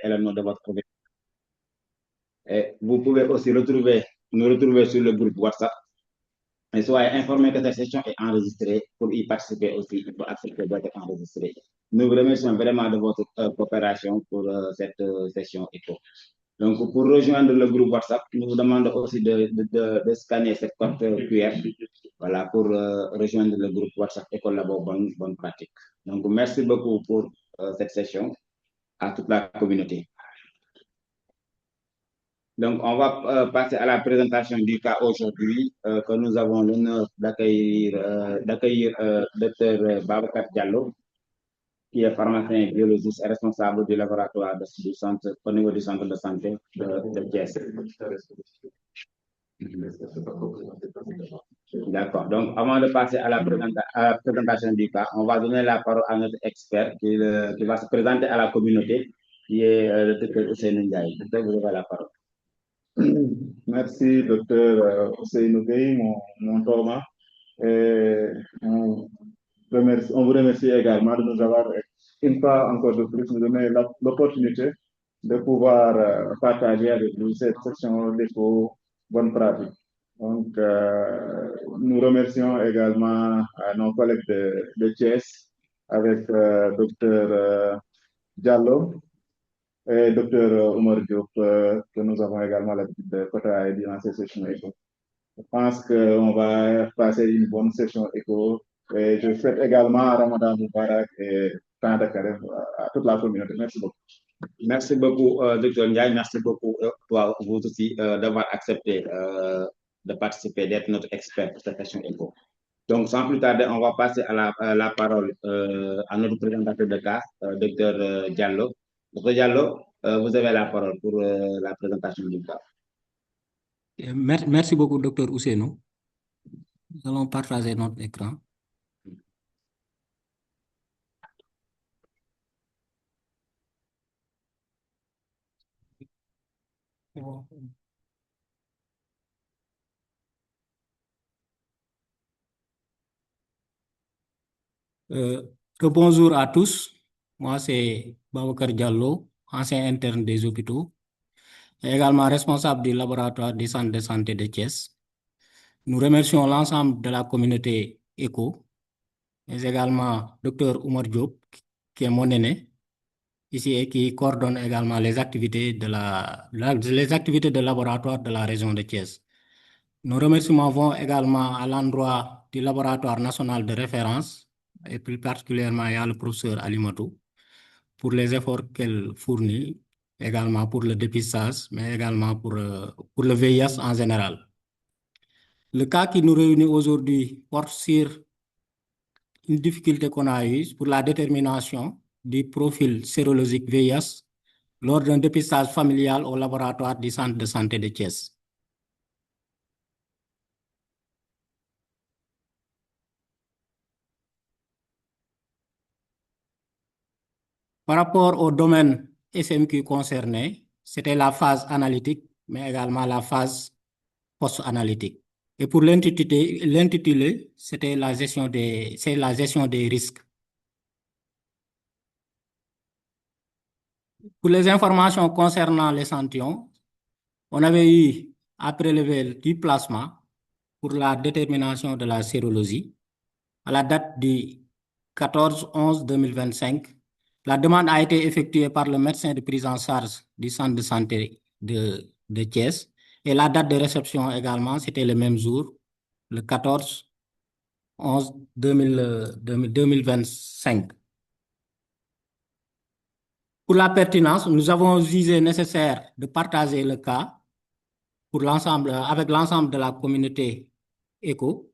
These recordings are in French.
et le nom de votre organisation. Et vous pouvez aussi nous retrouver sur le groupe WhatsApp. Et soyez informés que cette session est enregistrée. Pour y participer aussi, il faut accepter d'être enregistré. Nous vous remercions vraiment de votre coopération pour cette session ECHO. Donc, pour rejoindre le groupe WhatsApp, nous vous demandons aussi de scanner cette code QR, voilà, pour rejoindre le groupe WhatsApp École Labo Bonne Pratique. Donc, merci beaucoup pour cette session à toute la communauté. Donc, on va passer à la présentation du cas aujourd'hui, que nous avons l'honneur d'accueillir Dr Babacar Diallo, qui est pharmacien biologiste et responsable du laboratoire du centre, au niveau du centre de santé de Thiès. D'accord. Donc, avant de passer à la présentation du cas, on va donner la parole à notre expert qui va se présenter à la communauté, qui est le Dr Ousseynou Ndiaye. Docteur, vous avez la parole. Merci, docteur Ousseynou Gueye, mon Thomas. On vous remercie également de nous avoir, une fois encore de plus, nous donner l'opportunité de pouvoir partager avec vous cette session d'éco bonne pratique. Donc, nous remercions également nos collègues de Thiès avec docteur Diallo et docteur Oumar Diop, que nous avons également l'habitude de côtoyer durant ces sessions éco. Je pense qu'on va passer une bonne session éco. Et je souhaite également Ramadan Moubarak et temps de carême à toute la communauté. Merci beaucoup. Merci beaucoup, Dr Ndiaye. Merci beaucoup, vous aussi, d'avoir accepté de participer, d'être notre expert pour cette session éco. Donc, sans plus tarder, on va passer à la parole à notre présentateur de cas, Dr Diallo. Dr Diallo, vous avez la parole pour la présentation du cas. Merci beaucoup, Dr Ousseynou. Nous allons partager notre écran. Bonjour à tous. Moi, c'est Babacar Diallo, ancien interne des hôpitaux, et également responsable du laboratoire du centre de santé de Thiès. Nous remercions l'ensemble de la communauté ECO, mais également Dr Oumar Diop, qui est mon aîné ici et qui coordonne également les activités de laboratoire de la région de Thiès. Nos remerciements vont également à l'endroit du laboratoire national de référence, et plus particulièrement à le professeur Alimatou, pour les efforts qu'elle fournit, également pour le dépistage, mais également pour le VIH en général. Le cas qui nous réunit aujourd'hui porte sur une difficulté qu'on a eue pour la détermination du profil sérologique VIH lors d'un dépistage familial au laboratoire du centre de santé de Thiès. Par rapport au domaine SMQ concerné, c'était la phase analytique, mais également la phase post-analytique. Et pour l'intitulé, c'est la gestion des risques. Pour les informations concernant l'échantillon, on avait eu à prélever du plasma pour la détermination de la sérologie à la date du 14/11/2025. La demande a été effectuée par le médecin de prise en charge du centre de santé de Thiès. Et la date de réception également, c'était le même jour, le 14/11/2025. Pour la pertinence, nous avons jugé nécessaire de partager le cas avec l'ensemble de la communauté ECO,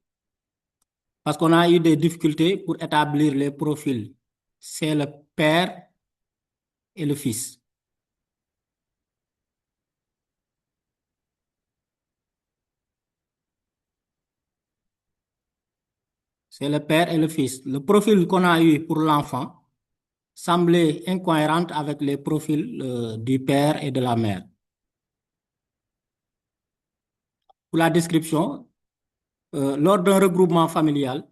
parce qu'on a eu des difficultés pour établir les profils. C'est le père et le fils. C'est le père et le fils. Le profil qu'on a eu pour l'enfant semblait incohérent avec les profils du père et de la mère. Pour la description, lors d'un regroupement familial,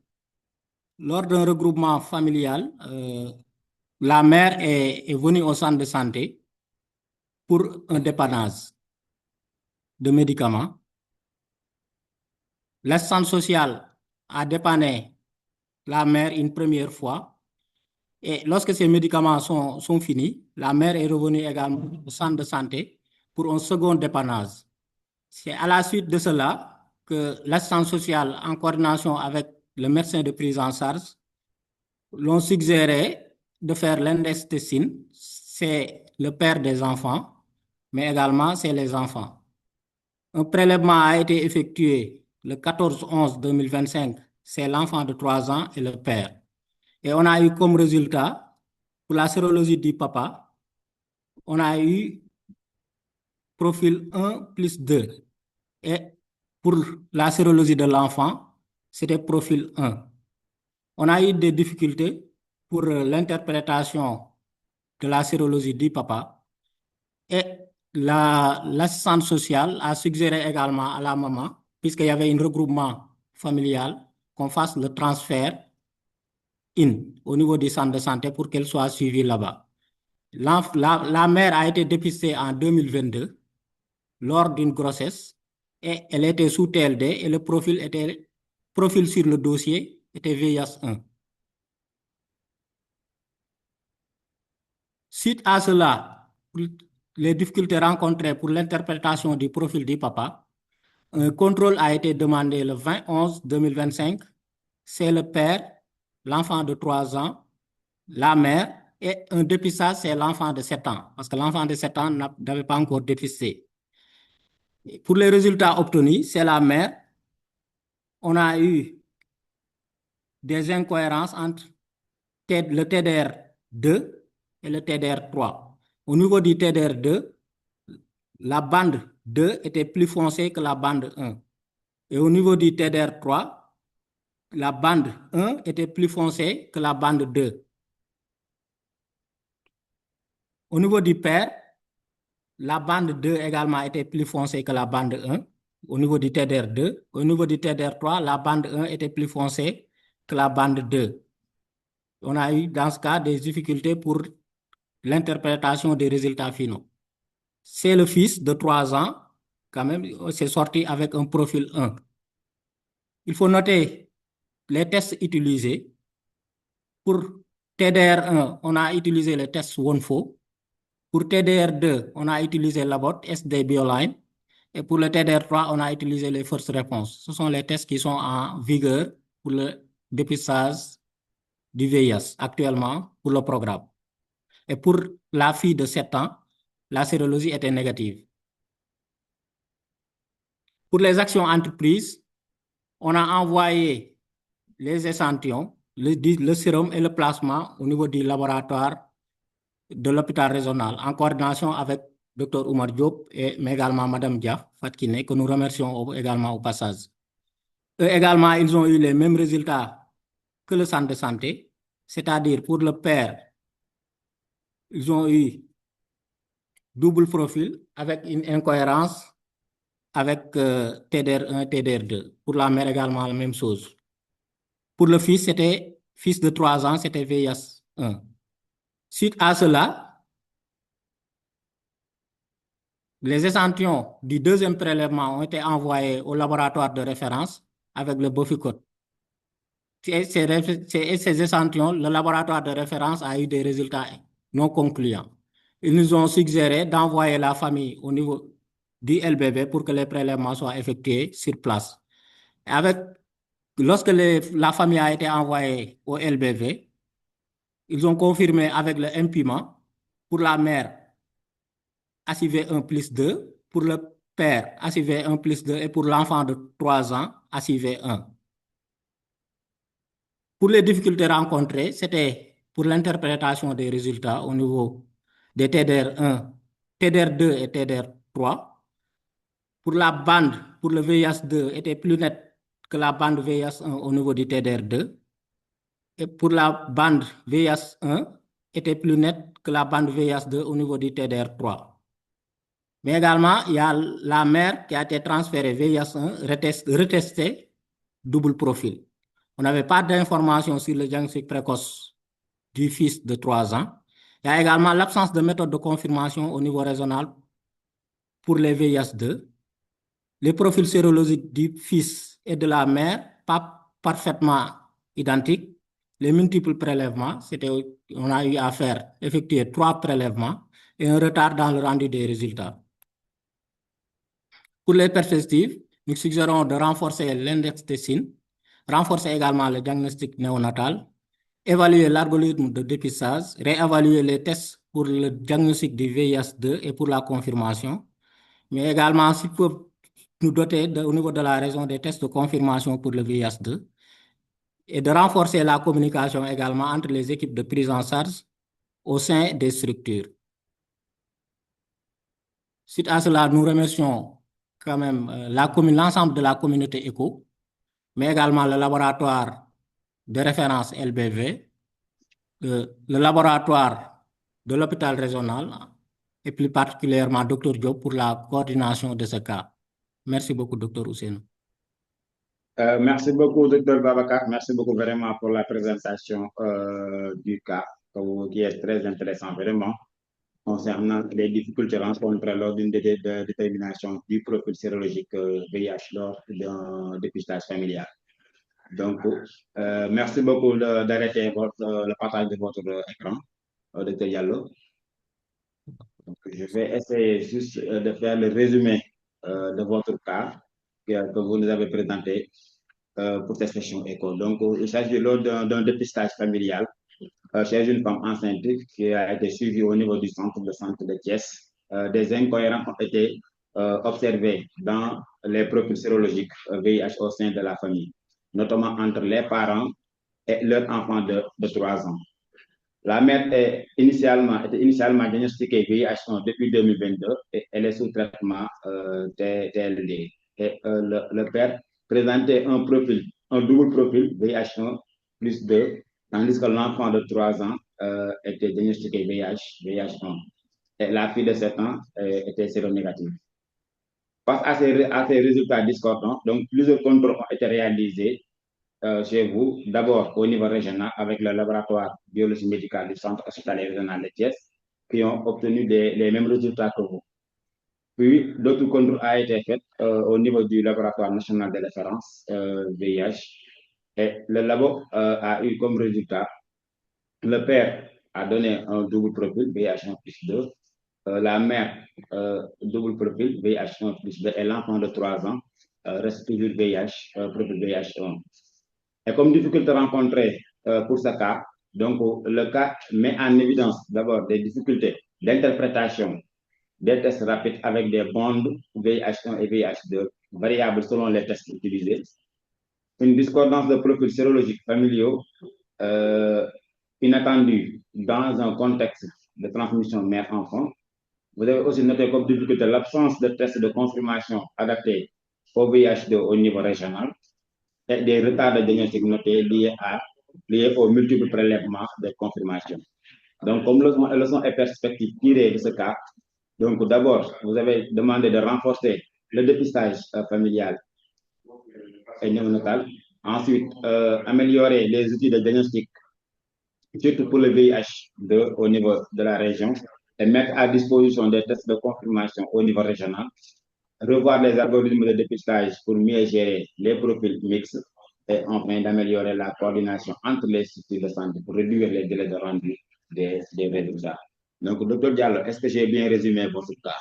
la mère est venue au centre de santé pour un dépannage de médicaments. L'assistante sociale a dépanné la mère une première fois. Et lorsque ces médicaments sont finis, la mère est revenue également au centre de santé pour un second dépannage. C'est à la suite de cela que l'assistante sociale, en coordination avec le médecin de prise en charge, l'ont suggéré de faire l'indextessine. C'est le père des enfants, mais également c'est les enfants. Un prélèvement a été effectué le 14/11/2025. C'est l'enfant de 3 ans et le père. Et on a eu comme résultat, pour la sérologie du papa, on a eu profil 1 plus 2. Et pour la sérologie de l'enfant, c'était profil 1. On a eu des difficultés pour l'interprétation de la sérologie du papa. Et l'assistante sociale a suggéré également à la maman, puisqu'il y avait un regroupement familial, qu'on fasse le transfert au niveau du centre de santé pour qu'elle soit suivie là-bas. La mère a été dépistée en 2022 lors d'une grossesse et elle était sous TLD et le profil sur le dossier était VIH1. Suite à cela, les difficultés rencontrées pour l'interprétation du profil du papa, un contrôle a été demandé le 20/11/2025. C'est le père, l'enfant de 3 ans, la mère, et un dépistage, c'est l'enfant de 7 ans, parce que l'enfant de 7 ans n'avait pas encore dépisté. Pour les résultats obtenus, c'est la mère. On a eu des incohérences entre le TDR2 et le TDR3. Au niveau du TDR2, la bande 2 était plus foncée que la bande 1. Et au niveau du TDR3, la bande 1 était plus foncée que la bande 2. Au niveau du père, la bande 2 également était plus foncée que la bande 1 au niveau du TDR2. Au niveau du TDR3, la bande 1 était plus foncée que la bande 2. On a eu dans ce cas des difficultés pour l'interprétation des résultats finaux. C'est le fils de 3 ans, quand même, c'est sorti avec un profil 1. Il faut noter les tests utilisés. Pour TDR1, on a utilisé le test Wonfo. Pour TDR2, on a utilisé Labot, SD Bioline. Et pour le TDR3, on a utilisé les first response. Ce sont les tests qui sont en vigueur pour le dépistage du VIH actuellement pour le programme. Et pour la fille de 7 ans, la sérologie était négative. Pour les actions entreprises, on a envoyé les échantillons, le sérum et le plasma au niveau du laboratoire de l'hôpital régional en coordination avec Dr Oumar Diop mais également Mme Dia Fatkine, que nous remercions également au passage. Eux également, ils ont eu les mêmes résultats que le centre de santé, c'est-à-dire pour le père, ils ont eu double profil avec une incohérence avec TDR1 et TDR2. Pour la mère également, la même chose. Pour le fils, c'était fils de 3 ans, c'était VIH1. Suite à cela, les échantillons du deuxième prélèvement ont été envoyés au laboratoire de référence avec le Boficot. Et ces échantillons, le laboratoire de référence a eu des résultats non concluants. Ils nous ont suggéré d'envoyer la famille au niveau du LBB pour que les prélèvements soient effectués sur place. Lorsque la famille a été envoyée au LBV, ils ont confirmé avec le impiment pour la mère ACV1 plus 2, pour le père ACV1 plus 2 et pour l'enfant de 3 ans ACV1. Pour les difficultés rencontrées, c'était pour l'interprétation des résultats au niveau des TDR1, TDR2 et TDR3. Pour la bande, pour le VIH2, était plus net que la bande VIH1 au niveau du TDR2. Et pour la bande VIH1, était plus net que la bande VIH2 au niveau du TDR3. Mais également, il y a la mère qui a été transférée VIH1, retestée, double profil. On n'avait pas d'informations sur le diagnostic précoce du fils de 3 ans, Il y a également l'absence de méthode de confirmation au niveau régional pour les VIH2. Les profils sérologiques du fils et de la mère, pas parfaitement identiques. Les multiples prélèvements, on a eu à effectuer 3 prélèvements et un retard dans le rendu des résultats. Pour les perspectives, nous suggérons de renforcer l'index des signes, renforcer également le diagnostic néonatal, évaluer l'algorithme de dépistage, réévaluer les tests pour le diagnostic du VIH2 et pour la confirmation, mais également s'ils peuvent nous doter au niveau de la région des tests de confirmation pour le VIH2 et de renforcer la communication également entre les équipes de prise en charge au sein des structures. Suite à cela, nous remercions quand même l'ensemble de la communauté ECHO, mais également le laboratoire de référence LBV, le laboratoire de l'hôpital régional et plus particulièrement Dr Diop pour la coordination de ce cas. Merci beaucoup, Dr Ousseynou. Merci beaucoup, Dr Babacar. Merci beaucoup vraiment pour la présentation du cas qui est très intéressant vraiment concernant les difficultés rencontrées lors d'une détermination du profil sérologique VIH lors d'un dépistage familial. Donc, merci beaucoup d'arrêter le partage de votre écran, Dr Diallo. Donc, je vais essayer juste de faire le résumé de votre cas que vous nous avez présenté pour cette session éco. Donc, il s'agit lors d'un dépistage familial chez une femme enceinte qui a été suivie au niveau du centre de santé de Thiès. Des incohérences ont été observées dans les profils sérologiques VIH au sein de la famille, notamment entre les parents et leur enfant de 3 ans. La mère était initialement diagnostiquée VIH depuis 2022 et elle est sous traitement TLD. Et le père présentait un double profil VIH1 plus 2, tandis que l'enfant de 3 ans était diagnostiqué VIH1. Et la fille de 7 ans était séronégative. Face à ces résultats discordants, donc plusieurs contrôles ont été réalisés chez vous, d'abord au niveau régional avec le laboratoire biologie médicale du centre hospitalier régional de Thiès, qui ont obtenu les mêmes résultats que vous. Puis, d'autres contrôles ont été faits au niveau du laboratoire national de référence VIH. Et le labo a eu comme résultat, le père a donné un double profil VIH1 plus 2, la mère double profil VIH1 plus 2 et l'enfant de 3 ans reste toujours profil VIH1. Et comme difficulté rencontrée pour ce cas, donc le cas met en évidence d'abord des difficultés d'interprétation des tests rapides avec des bandes VIH1 et VIH2 variables selon les tests utilisés, une discordance de profils sérologiques familiaux inattendue dans un contexte de transmission mère-enfant. Vous avez aussi noté comme difficulté l'absence de tests de confirmation adaptés au VIH2 au niveau régional et des retards de diagnostic notés liés aux multiples prélèvements de confirmation. Donc, comme leçon et perspective tirée de ce cas, donc d'abord, vous avez demandé de renforcer le dépistage familial et néonatal. Ensuite, améliorer les outils de diagnostic, surtout pour le VIH2 au niveau de la région, et mettre à disposition des tests de confirmation au niveau régional. Revoir les algorithmes de dépistage pour mieux gérer les profils mixtes et enfin d'améliorer la coordination entre les structures de santé pour réduire les délais de rendu des résultats. Donc, Dr Diallo, est-ce que j'ai bien résumé votre cas?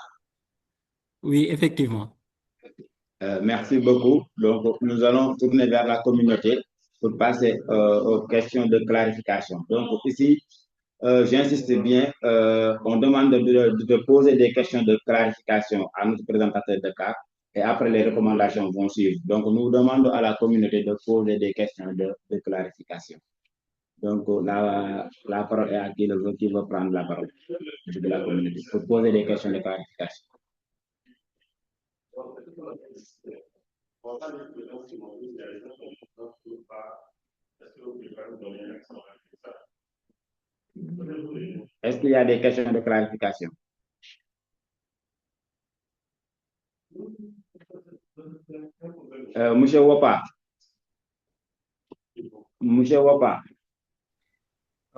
Oui, effectivement. Merci beaucoup. Donc, nous allons tourner vers la communauté pour passer aux questions de clarification. Donc, ici, j'insiste bien, on demande de poser des questions de clarification à notre présentateur de cas et après les recommandations vont suivre. Donc, nous demandons à la communauté de poser des questions de clarification. Donc, la parole est à qui veut prendre la parole de la communauté pour poser des questions de clarification. Est-ce qu'il y a des questions de clarification? Monsieur Wopa. Monsieur Wopa.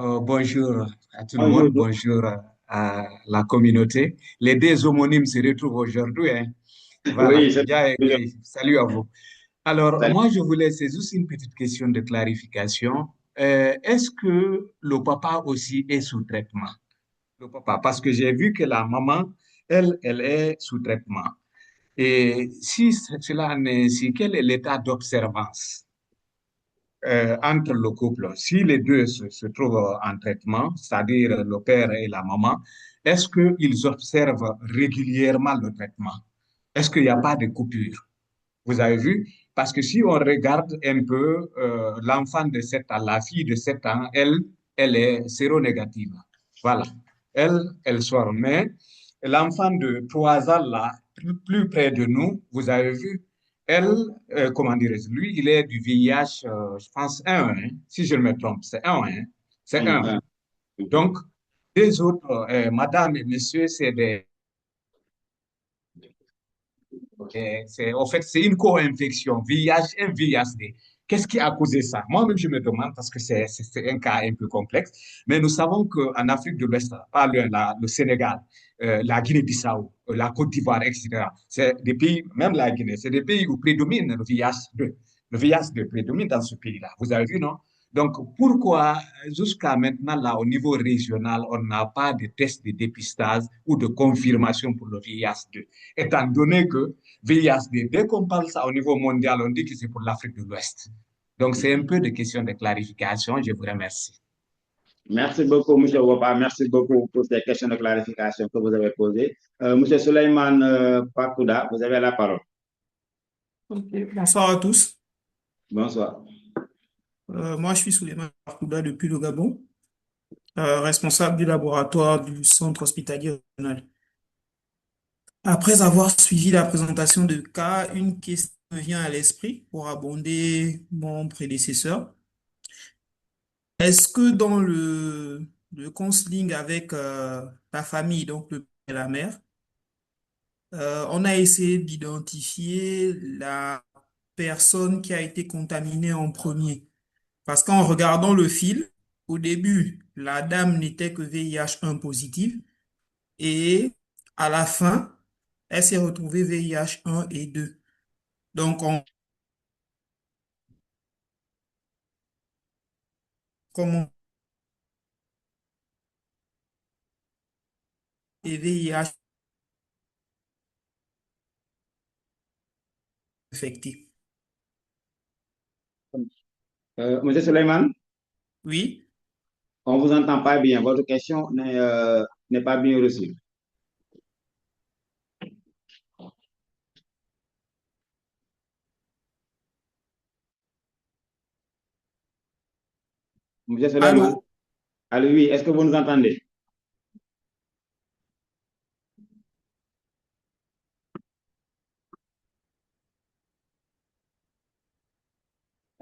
Bonjour à tout le monde, Bonjour. bonjour à la communauté. Les deux homonymes se retrouvent aujourd'hui, hein. Voilà, Oui, c'est salut à vous. Alors, salut. moi, je voulais, c'est juste une petite question de clarification. Est-ce que le papa aussi est sous traitement? Le papa, parce que j'ai vu que la maman, elle est sous traitement. Et si cela n'est ainsi, quel est l'état d'observance entre le couple? Si les deux se trouvent en traitement, c'est-à-dire le père et la maman, est-ce qu'ils observent régulièrement le traitement? Est-ce qu'il n'y a pas de coupure? Vous avez vu? Parce que si on regarde un peu l'enfant de 7 ans, la fille de 7 ans, elle est séronégative. Voilà. Elle sort. Mais l'enfant de 3 ans, là, plus près de nous, vous avez vu, elle, comment dirais-je, lui, il est du VIH, je pense, 1, hein, si je ne me trompe, c'est 1, hein, c'est 1. Hum, Donc, les autres, madame et monsieur, c'est des en fait, c'est une co-infection, VIH-1, VIH-D. Qu'est-ce qui a causé ça? Moi-même, je me demande parce que c'est un cas un peu complexe. Mais nous savons qu'en Afrique de l'Ouest, pas le Sénégal, la Guinée-Bissau, la Côte d'Ivoire, etc., c'est des pays, même la Guinée, c'est des pays où prédomine le VIH-2. Le VIH-2 prédomine dans ce pays-là. Vous avez vu, non? Donc, pourquoi jusqu'à maintenant, là, au niveau régional, on n'a pas de tests de dépistage ou de confirmation pour le VIH-2? Étant donné que VIH, dès qu'on parle ça au niveau mondial, on dit que c'est pour l'Afrique de l'Ouest. Donc, c'est un peu de question de clarification. Je vous remercie. Merci beaucoup, M. Wopa. Merci beaucoup pour ces questions de clarification que vous avez posées. M. Suleiman Pakouda, vous avez la parole. Ok, bonsoir à tous. Bonsoir. Moi, je suis Souleymane Kouda depuis le Gabon, responsable du laboratoire du centre hospitalier régional. Après avoir suivi la présentation de cas, une question me vient à l'esprit pour abonder mon prédécesseur. Est-ce que dans le counseling avec la famille, donc le père et la mère, on a essayé d'identifier la personne qui a été contaminée en premier? Parce qu'en regardant le fil, au début, la dame n'était que VIH-1 positive et à la fin, elle s'est retrouvée VIH-1 et 2. Donc, comment et VIH infecté? M. Suleiman, Oui. on ne vous entend pas bien. Votre question n'est pas bien reçue. M. Suleiman, Allô? allô, oui, est-ce que vous nous entendez?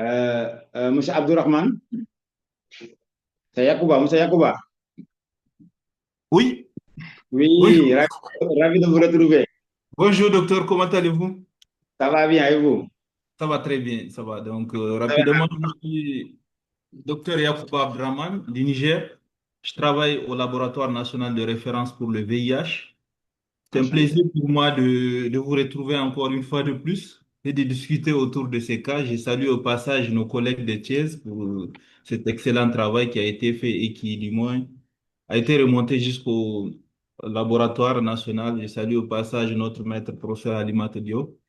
M. Abdourahman, c'est Yacouba. M. Yacouba, Oui, bonjour. oui, ravi de vous retrouver. Bonjour docteur, comment allez-vous? Ça va bien, et vous? Ça va très bien, ça va. Donc, rapidement, je suis docteur Yacouba Abdraman du Niger. Je travaille au laboratoire national de référence pour le VIH. C'est un Enchanté. plaisir pour moi de vous retrouver encore une fois de plus et de discuter autour de ces cas. Je salue au passage nos collègues de Thiès pour cet excellent travail qui a été fait et qui, du moins, a été remonté jusqu'au laboratoire national. Je salue au passage notre maître professeur Alimata Diop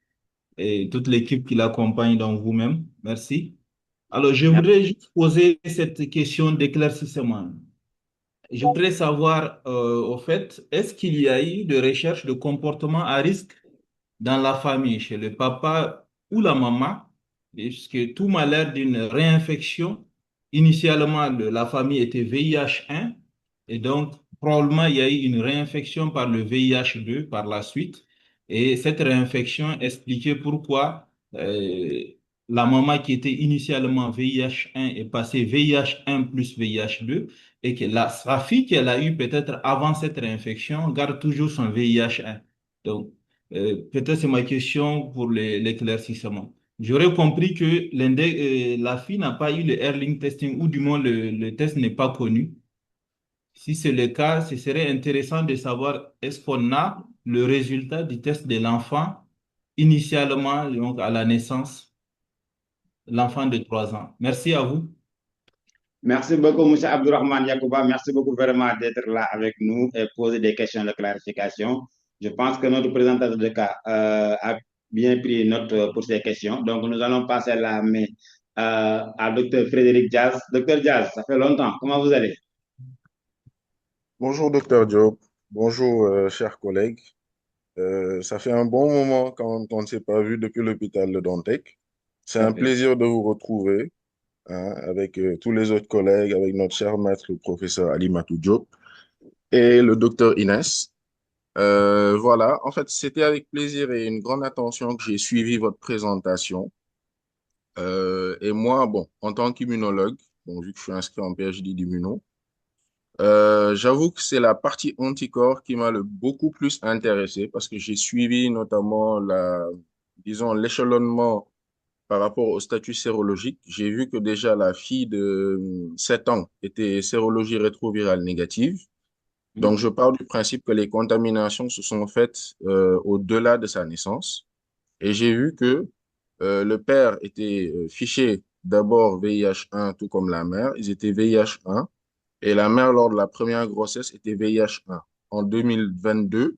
et toute l'équipe qui l'accompagne dans vous-même. Merci. Alors, je voudrais juste poser cette question d'éclaircissement. Je voudrais savoir, au fait, est-ce qu'il y a eu de recherche de comportement à risque dans la famille, chez le papa ou la maman, puisque tout m'a l'air d'une réinfection. Initialement, la famille était VIH-1 et donc probablement il y a eu une réinfection par le VIH-2 par la suite. Et cette réinfection expliquait pourquoi la maman qui était initialement VIH-1 est passée VIH-1 plus VIH-2 et que sa fille qu'elle a eue peut-être avant cette réinfection garde toujours son VIH-1. Donc, peut-être c'est ma question pour l'éclaircissement. J'aurais compris que la fille n'a pas eu le Erlang testing, ou du moins le test n'est pas connu. Si c'est le cas, ce serait intéressant de savoir est-ce qu'on a le résultat du test de l'enfant initialement, donc à la naissance, l'enfant de 3 ans. Merci à vous. Merci beaucoup, M. Abdourahmane Yakouba. Merci beaucoup vraiment d'être là avec nous et poser des questions de clarification. Je pense que notre présentateur de cas a bien pris note pour ces questions. Donc, nous allons passer la main à Dr. Frédéric Diaz. Dr. Diaz, ça fait longtemps. Comment vous allez? Bonjour, docteur Diop. Bonjour, chers collègues. Ça fait un bon moment qu'on ne s'est pas vu depuis l'hôpital de Dantec. C'est un plaisir de vous retrouver hein, avec tous les autres collègues, avec notre cher maître, le professeur Alimatou Diop et le docteur Inès. Voilà, en fait, c'était avec plaisir et une grande attention que j'ai suivi votre présentation. Et moi, bon, en tant qu'immunologue, bon, vu que je suis inscrit en PhD d'immuno, j'avoue que c'est la partie anticorps qui m'a le beaucoup plus intéressé parce que j'ai suivi notamment disons, l'échelonnement par rapport au statut sérologique. J'ai vu que déjà la fille de 7 ans était sérologie rétrovirale négative. Donc, je pars du principe que les contaminations se sont faites au-delà de sa naissance. Et j'ai vu que le père était fiché d'abord VIH1, tout comme la mère. Ils étaient VIH1. Et la mère, lors de la première grossesse, était VIH1 en 2022,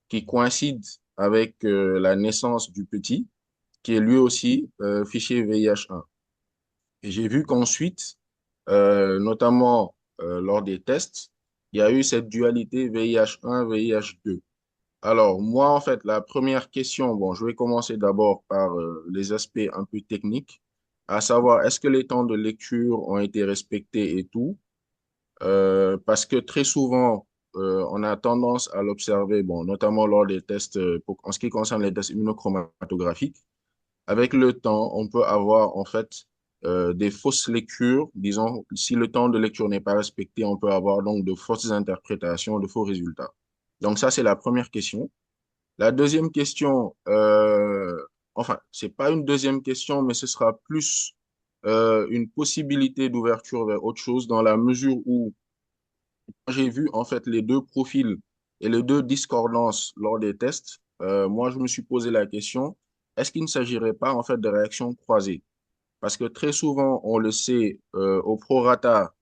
qui coïncide avec la naissance du petit, qui est lui aussi fiché VIH1. Et j'ai vu qu'ensuite, notamment lors des tests, il y a eu cette dualité VIH1, VIH2. Alors, moi, en fait, la première question, bon, je vais commencer d'abord par les aspects un peu techniques, à savoir, est-ce que les temps de lecture ont été respectés et tout? Parce que très souvent, on a tendance à l'observer, bon, notamment lors des tests, en ce qui concerne les tests immunochromatographiques. Avec le temps, on peut avoir en fait des fausses lectures. Disons, si le temps de lecture n'est pas respecté, on peut avoir donc de fausses interprétations, de faux résultats. Donc ça, c'est la première question. La deuxième question, enfin, c'est pas une deuxième question, mais ce sera plus une possibilité d'ouverture vers autre chose dans la mesure où j'ai vu en fait les deux profils et les deux discordances lors des tests. Moi, je me suis posé la question, est-ce qu'il ne s'agirait pas en fait de réactions croisées? Parce que très souvent, on le sait, au prorata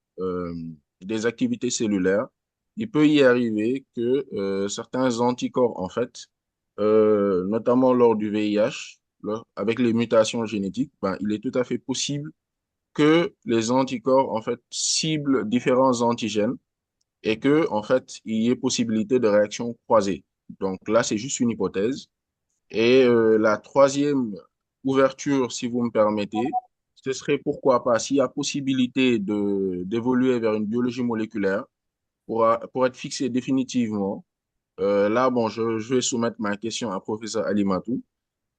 des activités cellulaires, il peut y arriver que certains anticorps, en fait, notamment lors du VIH, avec les mutations génétiques, ben, il est tout à fait possible que les anticorps, en fait, ciblent différents antigènes et que, en fait, il y ait possibilité de réaction croisée. Donc là, c'est juste une hypothèse. Et la troisième ouverture, si vous me permettez, ce serait pourquoi pas, s'il y a possibilité d'évoluer vers une biologie moléculaire pour être fixé définitivement. Là, bon, je vais soumettre ma question à professeur Alimatou.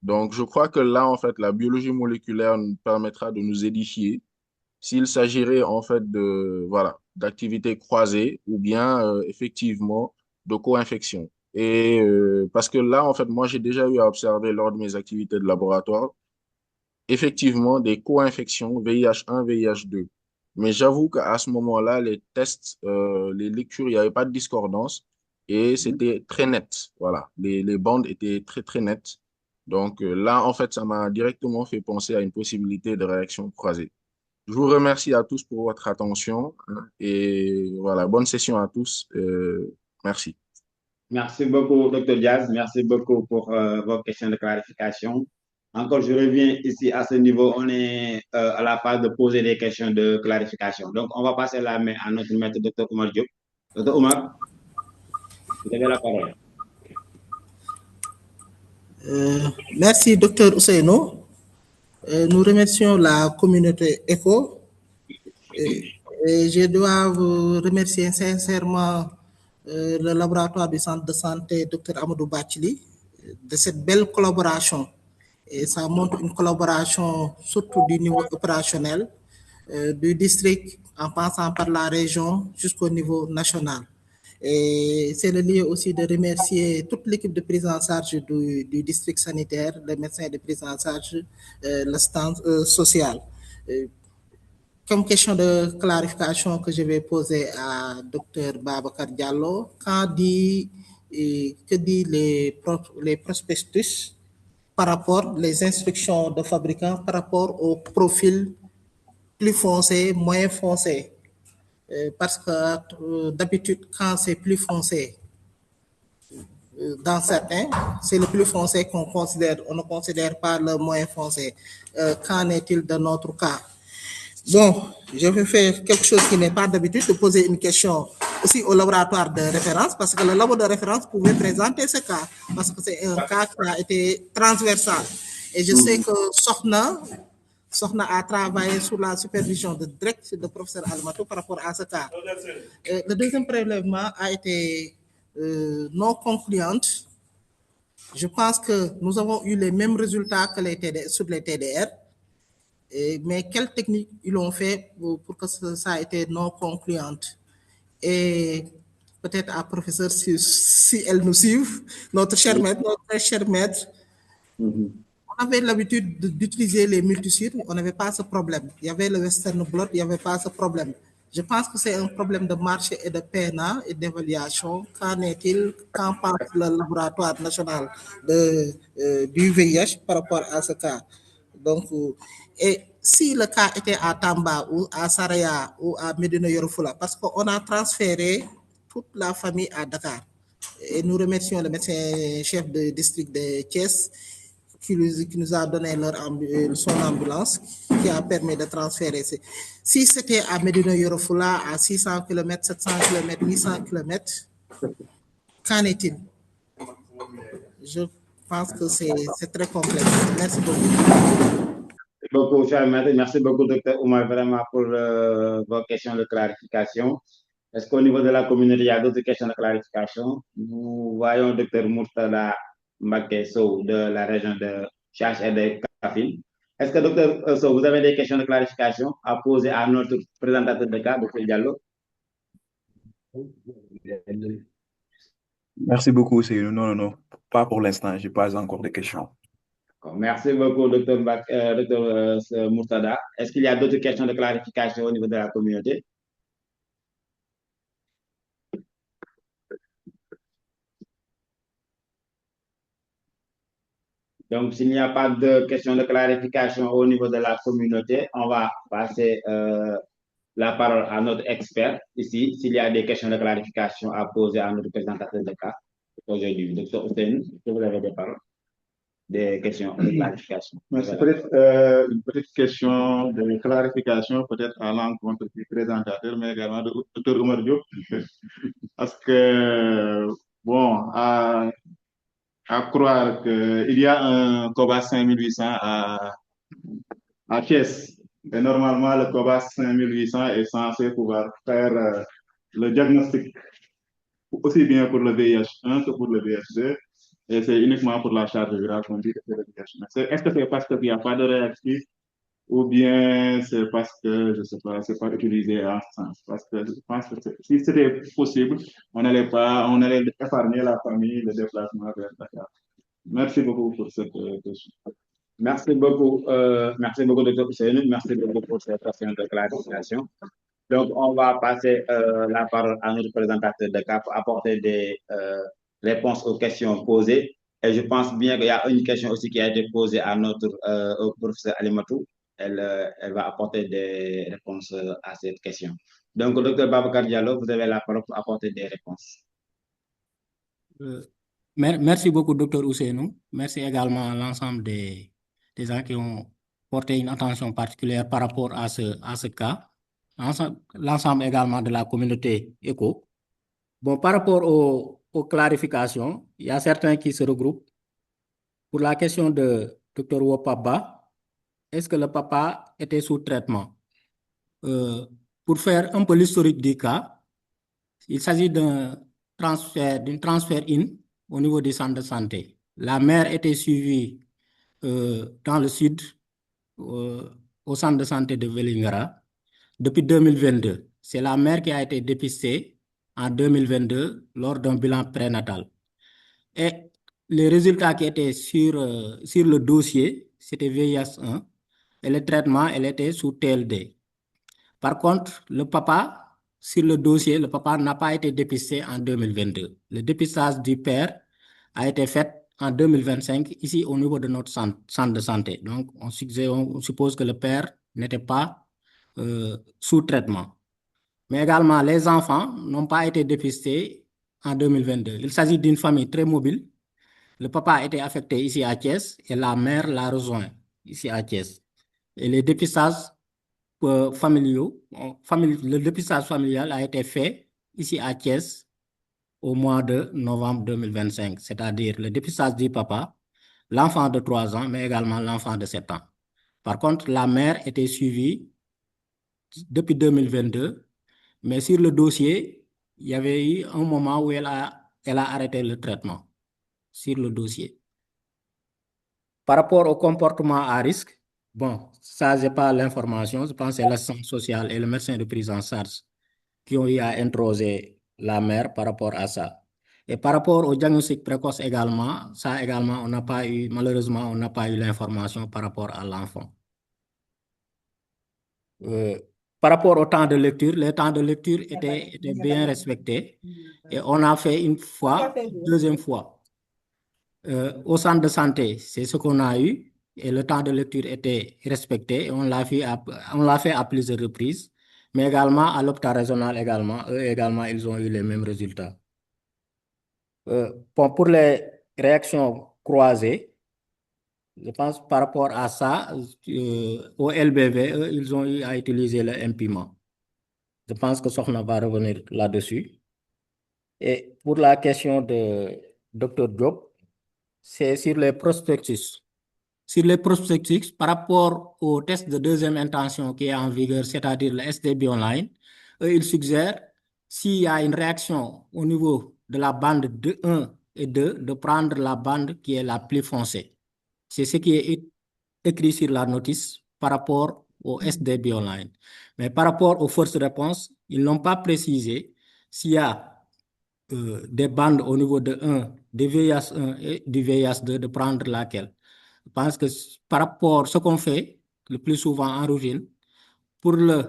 Donc, je crois que là, en fait, la biologie moléculaire nous permettra de nous édifier s'il s'agirait en fait de voilà d'activités croisées ou bien effectivement de co-infection. Et parce que là en fait moi j'ai déjà eu à observer lors de mes activités de laboratoire effectivement des co-infections VIH1, VIH2. Mais j'avoue qu'à ce moment-là les tests, les lectures, il n'y avait pas de discordance et c'était très net. Voilà, les bandes étaient très très nettes. Donc là en fait ça m'a directement fait penser à une possibilité de réaction croisée. Je vous remercie à tous pour votre attention hein, et voilà, bonne session à tous. Merci. Merci beaucoup, Dr. Diaz. Merci beaucoup pour vos questions de clarification. Encore, je reviens ici à ce niveau. On est à la phase de poser des questions de clarification. Donc, on va passer la main à notre maître, Dr. Omar Diop. Dr. Omar, vous avez la parole. Merci, docteur Ousseynou. Nous remercions la communauté ECHO et je dois vous remercier sincèrement le laboratoire du centre de santé Dr Amadou Bachili de cette belle collaboration. Et ça montre une collaboration surtout du niveau opérationnel du district en passant par la région jusqu'au niveau national. Et c'est le lieu aussi de remercier toute l'équipe de prise en charge du district sanitaire, les médecins de prise en charge, le stand social. Comme question de clarification que je vais poser à Dr Babacar Diallo, que dit les prospectus par rapport les instructions de fabricants par rapport au profil plus foncé, moins foncé. Parce que d'habitude, quand c'est plus foncé, dans certains, c'est le plus foncé qu'on considère, on ne considère pas le moins foncé. Qu'en est-il de notre cas? Bon, je vais faire quelque chose qui n'est pas d'habitude, de poser une question aussi au laboratoire de référence, parce que le labo de référence pouvait présenter ce cas, parce que c'est un cas qui a été transversal. Et je sais que Sokhna a travaillé sous la supervision de direct de professeur Almatou par rapport à ce cas. Le deuxième prélèvement a été non concluante. Je pense que nous avons eu les mêmes résultats que sur les TDR. Mais quelle technique ils ont fait pour que ça a été non concluante? Et peut-être à professeur, si elle nous suit, notre cher maître, notre très cher maître, on avait l'habitude d'utiliser les multisites, on n'avait pas ce problème. Il y avait le Western Blot, il n'y avait pas ce problème. Je pense que c'est un problème de marché et de PNA et d'évaluation. Qu'en est-il? Qu'en pense le laboratoire national du VIH par rapport à ce cas? Donc, et si le cas était à Tamba ou à Saraya ou à Médina Yoro Foulah, parce qu'on a transféré toute la famille à Dakar. Et nous remercions le médecin chef de district de Thiès qui nous a donné son ambulance qui a permis de transférer. Si c'était à Médina Yoro Foulah, à 600 km, 700 km, 800 km, qu'en est-il? Je pense que c'est très complexe. Merci beaucoup. Merci beaucoup, docteur Oumar, vraiment pour vos questions de clarification. Est-ce qu'au niveau de la communauté, il y a d'autres questions de clarification? Nous voyons docteur Murtada Mbaké-Sow de la région de Chache et de Kafine. Est-ce que docteur Sow, vous avez des questions de clarification à poser à notre présentateur de cas, docteur Diallo? Merci beaucoup, Seynou. Non, pas pour l'instant, je n'ai pas encore de questions. Merci beaucoup, docteur Murtada. Est-ce qu'il y a d'autres questions de clarification au niveau de la communauté? Donc, s'il n'y a pas de questions de clarification au niveau de la communauté, on va passer la parole à notre expert ici. S'il y a des questions de clarification à poser à notre présentateur de cas aujourd'hui. Docteur Hussein, est-ce que vous avez des paroles? Des questions de clarification? Merci. Peut-être une petite question de clarification, peut-être à l'encontre du présentateur, mais également de Dr Oumar Diop. Parce que, bon, à croire qu'il y a un COBAS 5800 à Thiès. Et normalement, le COBAS 5800 est censé pouvoir faire le diagnostic aussi bien pour le VIH1 que pour le VIH2. Et c'est uniquement pour la charge virale qu'on dit que c'est le VIH1. Est-ce que c'est parce qu'il n'y a pas de réactif ou bien c'est parce que, je ne sais pas, c'est pas utilisé en ce sens? Parce que je pense que si c'était possible, on allait épargner la famille, le déplacement vers Dakar. Merci beaucoup pour cette question. Merci beaucoup, Dr. Hussein. Merci beaucoup pour cette question de clarification. Donc, on va passer la parole à notre présentateur de cas pour apporter des réponses aux questions posées. Et je pense bien qu'il y a une question aussi qui a été posée à notre au professeur Alimatou. Elle va apporter des réponses à cette question. Donc, docteur Babacar Diallo, vous avez la parole pour apporter des réponses. Merci beaucoup, docteur Ousseynou. Merci également à l'ensemble des gens qui ont porté une attention particulière par rapport à ce cas. L'ensemble également de la communauté ECHO. Bon, par rapport aux clarifications, il y a certains qui se regroupent. Pour la question de Dr Wopaba, est-ce que le papa était sous traitement? Pour faire un peu l'historique du cas, il s'agit d'un transfert in au niveau du centre de santé. La mère était suivie dans le sud, au centre de santé de Vélingara, depuis 2022. C'est la mère qui a été dépistée en 2022 lors d'un bilan prénatal. Et les résultats qui étaient sur le dossier, c'était VIH-1 et le traitement, elle était sous TLD. Par contre, le papa, sur le dossier, le papa n'a pas été dépisté en 2022. Le dépistage du père a été fait en 2025 ici au niveau de notre centre de santé. Donc, on suppose que le père n'était pas sous traitement. Mais également, les enfants n'ont pas été dépistés en 2022. Il s'agit d'une famille très mobile. Le papa a été affecté ici à Thiès et la mère l'a rejoint ici à Thiès. Et les dépistages le dépistage familial a été fait ici à Thiès au mois de novembre 2025, c'est-à-dire le dépistage du papa, l'enfant de 3 ans, mais également l'enfant de 7 ans. Par contre, la mère était suivie depuis 2022, mais sur le dossier, il y avait eu un moment où elle a arrêté le traitement sur le dossier. Par rapport au comportement à risque, bon, ça, je n'ai pas l'information. Je pense que c'est l'assistante sociale et le médecin de prise en charge qui ont eu à introser la mère par rapport à ça. Et par rapport au diagnostic précoce également, ça également, on n'a pas eu, malheureusement, on n'a pas eu l'information par rapport à l'enfant. Par rapport au temps de lecture, les temps de lecture étaient bien respectés. Et on a fait une fois, deuxième fois. Au centre de santé, c'est ce qu'on a eu. Et le temps de lecture était respecté. Et on l'a fait à plusieurs reprises. Mais également à l'hôpital régional également, eux également, ils ont eu les mêmes résultats. Bon, pour les réactions croisées, je pense par rapport à ça, au LBV, eux, ils ont eu à utiliser le impiment. Je pense que Sokhna va revenir là-dessus. Et pour la question de Dr Diop, c'est sur les prospectus. Sur les prospectus, par rapport au test de deuxième intention qui est en vigueur, c'est-à-dire le SDB online, eux, ils suggèrent, s'il y a une réaction au niveau de la bande de 1 et 2, de prendre la bande qui est la plus foncée. C'est ce qui est écrit sur la notice par rapport au SDB online. Mais par rapport aux forces de réponse, ils n'ont pas précisé s'il y a des bandes au niveau de 1, du VIH1 et du VIH2, de prendre laquelle. Je pense que par rapport à ce qu'on fait le plus souvent en routine, pour le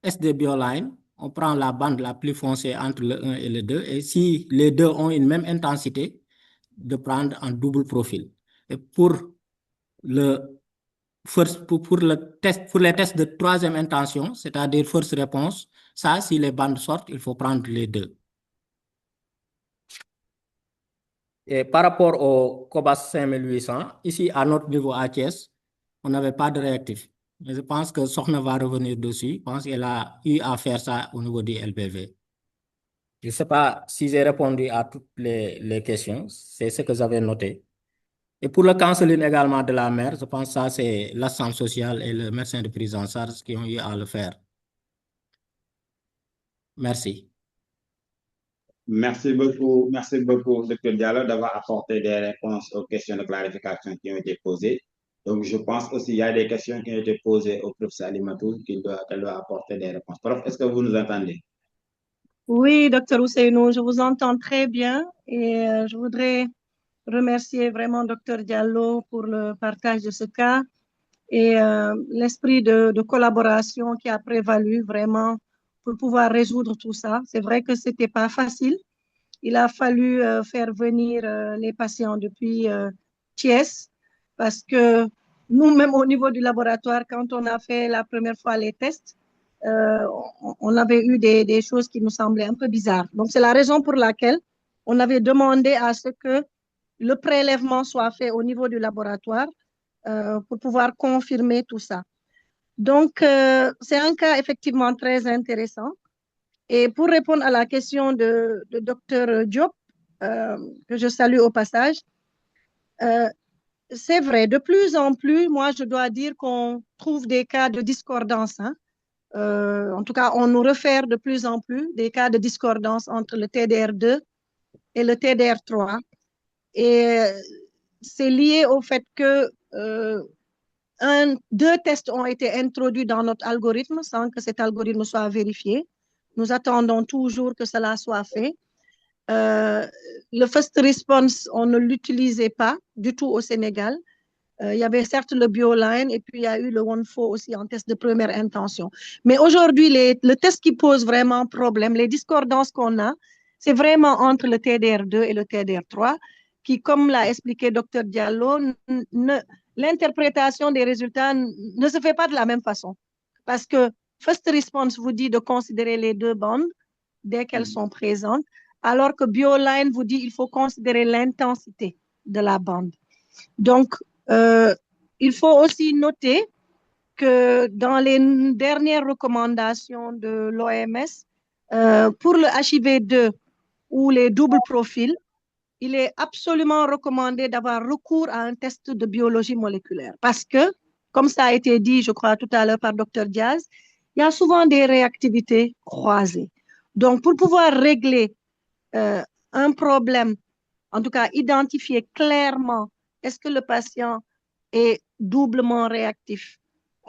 SDB online, on prend la bande la plus foncée entre le 1 et le 2, et si les deux ont une même intensité, de prendre un double profil. Et pour les tests de troisième intention, c'est-à-dire first réponse, ça, si les bandes sortent, il faut prendre les deux. Et par rapport au COBAS 5800, ici, à notre niveau à Thiès, on n'avait pas de réactif. Mais je pense que Sokhna va revenir dessus. Je pense qu'elle a eu à faire ça au niveau du LBV. Je ne sais pas si j'ai répondu à toutes les questions. C'est ce que j'avais noté. Et pour le counseling également de la mère, je pense que ça, c'est l'assistante sociale et le médecin de prise en charge qui ont eu à le faire. Merci. Merci beaucoup, Dr Diallo, d'avoir apporté des réponses aux questions de clarification qui ont été posées. Donc, je pense aussi qu'il y a des questions qui ont été posées au professeur Alimatou qu'elle doit apporter des réponses. Prof, est-ce que vous nous entendez? Oui, docteur Ousseynou, je vous entends très bien et je voudrais remercier vraiment docteur Diallo pour le partage de ce cas et l'esprit de collaboration qui a prévalu vraiment pour pouvoir résoudre tout ça. C'est vrai que c'était pas facile. Il a fallu faire venir les patients depuis Thiès parce que nous-mêmes au niveau du laboratoire, quand on a fait la première fois les tests, on avait eu des choses qui nous semblaient un peu bizarres. Donc, c'est la raison pour laquelle on avait demandé à ce que le prélèvement soit fait au niveau du laboratoire pour pouvoir confirmer tout ça. Donc, c'est un cas effectivement très intéressant. Et pour répondre à la question de Dr Diop, que je salue au passage, c'est vrai, de plus en plus, moi, je dois dire qu'on trouve des cas de discordance. Hein. En tout cas, on nous réfère de plus en plus des cas de discordance entre le TDR2 et le TDR3. Et c'est lié au fait que deux tests ont été introduits dans notre algorithme sans que cet algorithme soit vérifié. Nous attendons toujours que cela soit fait. Le first response, on ne l'utilisait pas du tout au Sénégal. Il y avait certes le BioLine et puis il y a eu le OneFo aussi en test de première intention. Mais aujourd'hui, le test qui pose vraiment problème, les discordances qu'on a, c'est vraiment entre le TDR2 et le TDR3 qui, comme l'a expliqué Dr Diallo, l'interprétation des résultats ne se fait pas de la même façon. Parce que First Response vous dit de considérer les deux bandes dès qu'elles sont présentes, alors que BioLine vous dit qu'il faut considérer l'intensité de la bande. Donc, il faut aussi noter que dans les dernières recommandations de l'OMS, pour le HIV2 ou les doubles profils, il est absolument recommandé d'avoir recours à un test de biologie moléculaire parce que, comme ça a été dit, je crois, tout à l'heure par Dr Diaz, il y a souvent des réactivités croisées. Donc, pour pouvoir régler un problème, en tout cas identifier clairement est-ce que le patient est doublement réactif,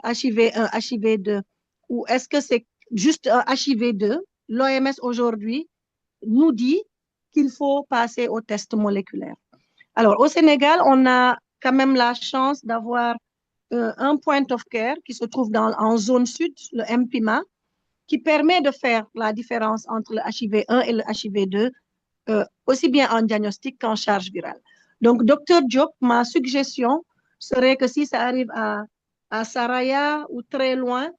HIV1, HIV2, ou est-ce que c'est juste un HIV2? L'OMS aujourd'hui nous dit qu'il faut passer au test moléculaire. Alors, au Sénégal, on a quand même la chance d'avoir un point of care qui se trouve en zone sud, le MPIMA, qui permet de faire la différence entre le HIV1 et le HIV2, aussi bien en diagnostic qu'en charge virale. Donc, Dr Diop, ma suggestion serait que si ça arrive à Saraya ou très loin,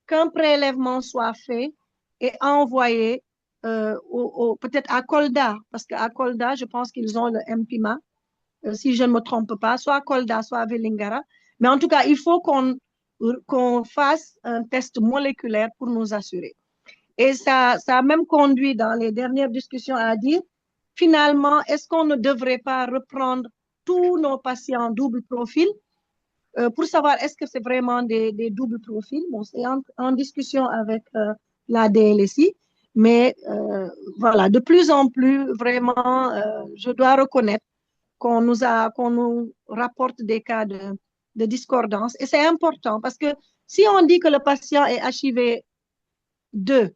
qu'un prélèvement soit fait et envoyé peut-être à Kolda, parce qu'à Kolda, je pense qu'ils ont le MPIMA, si je ne me trompe pas, soit à Kolda, soit à Vélingara. Mais en tout cas, il faut qu'on fasse un test moléculaire pour nous assurer. Et ça a même conduit dans les dernières discussions à dire, finalement, est-ce qu'on ne devrait pas reprendre tous nos patients double profil pour savoir est-ce que c'est vraiment des doubles profils. Bon, c'est en discussion avec la DLSI, mais voilà, de plus en plus, vraiment, je dois reconnaître qu'on nous rapporte des cas de discordance. Et c'est important parce que si on dit que le patient est HIV2,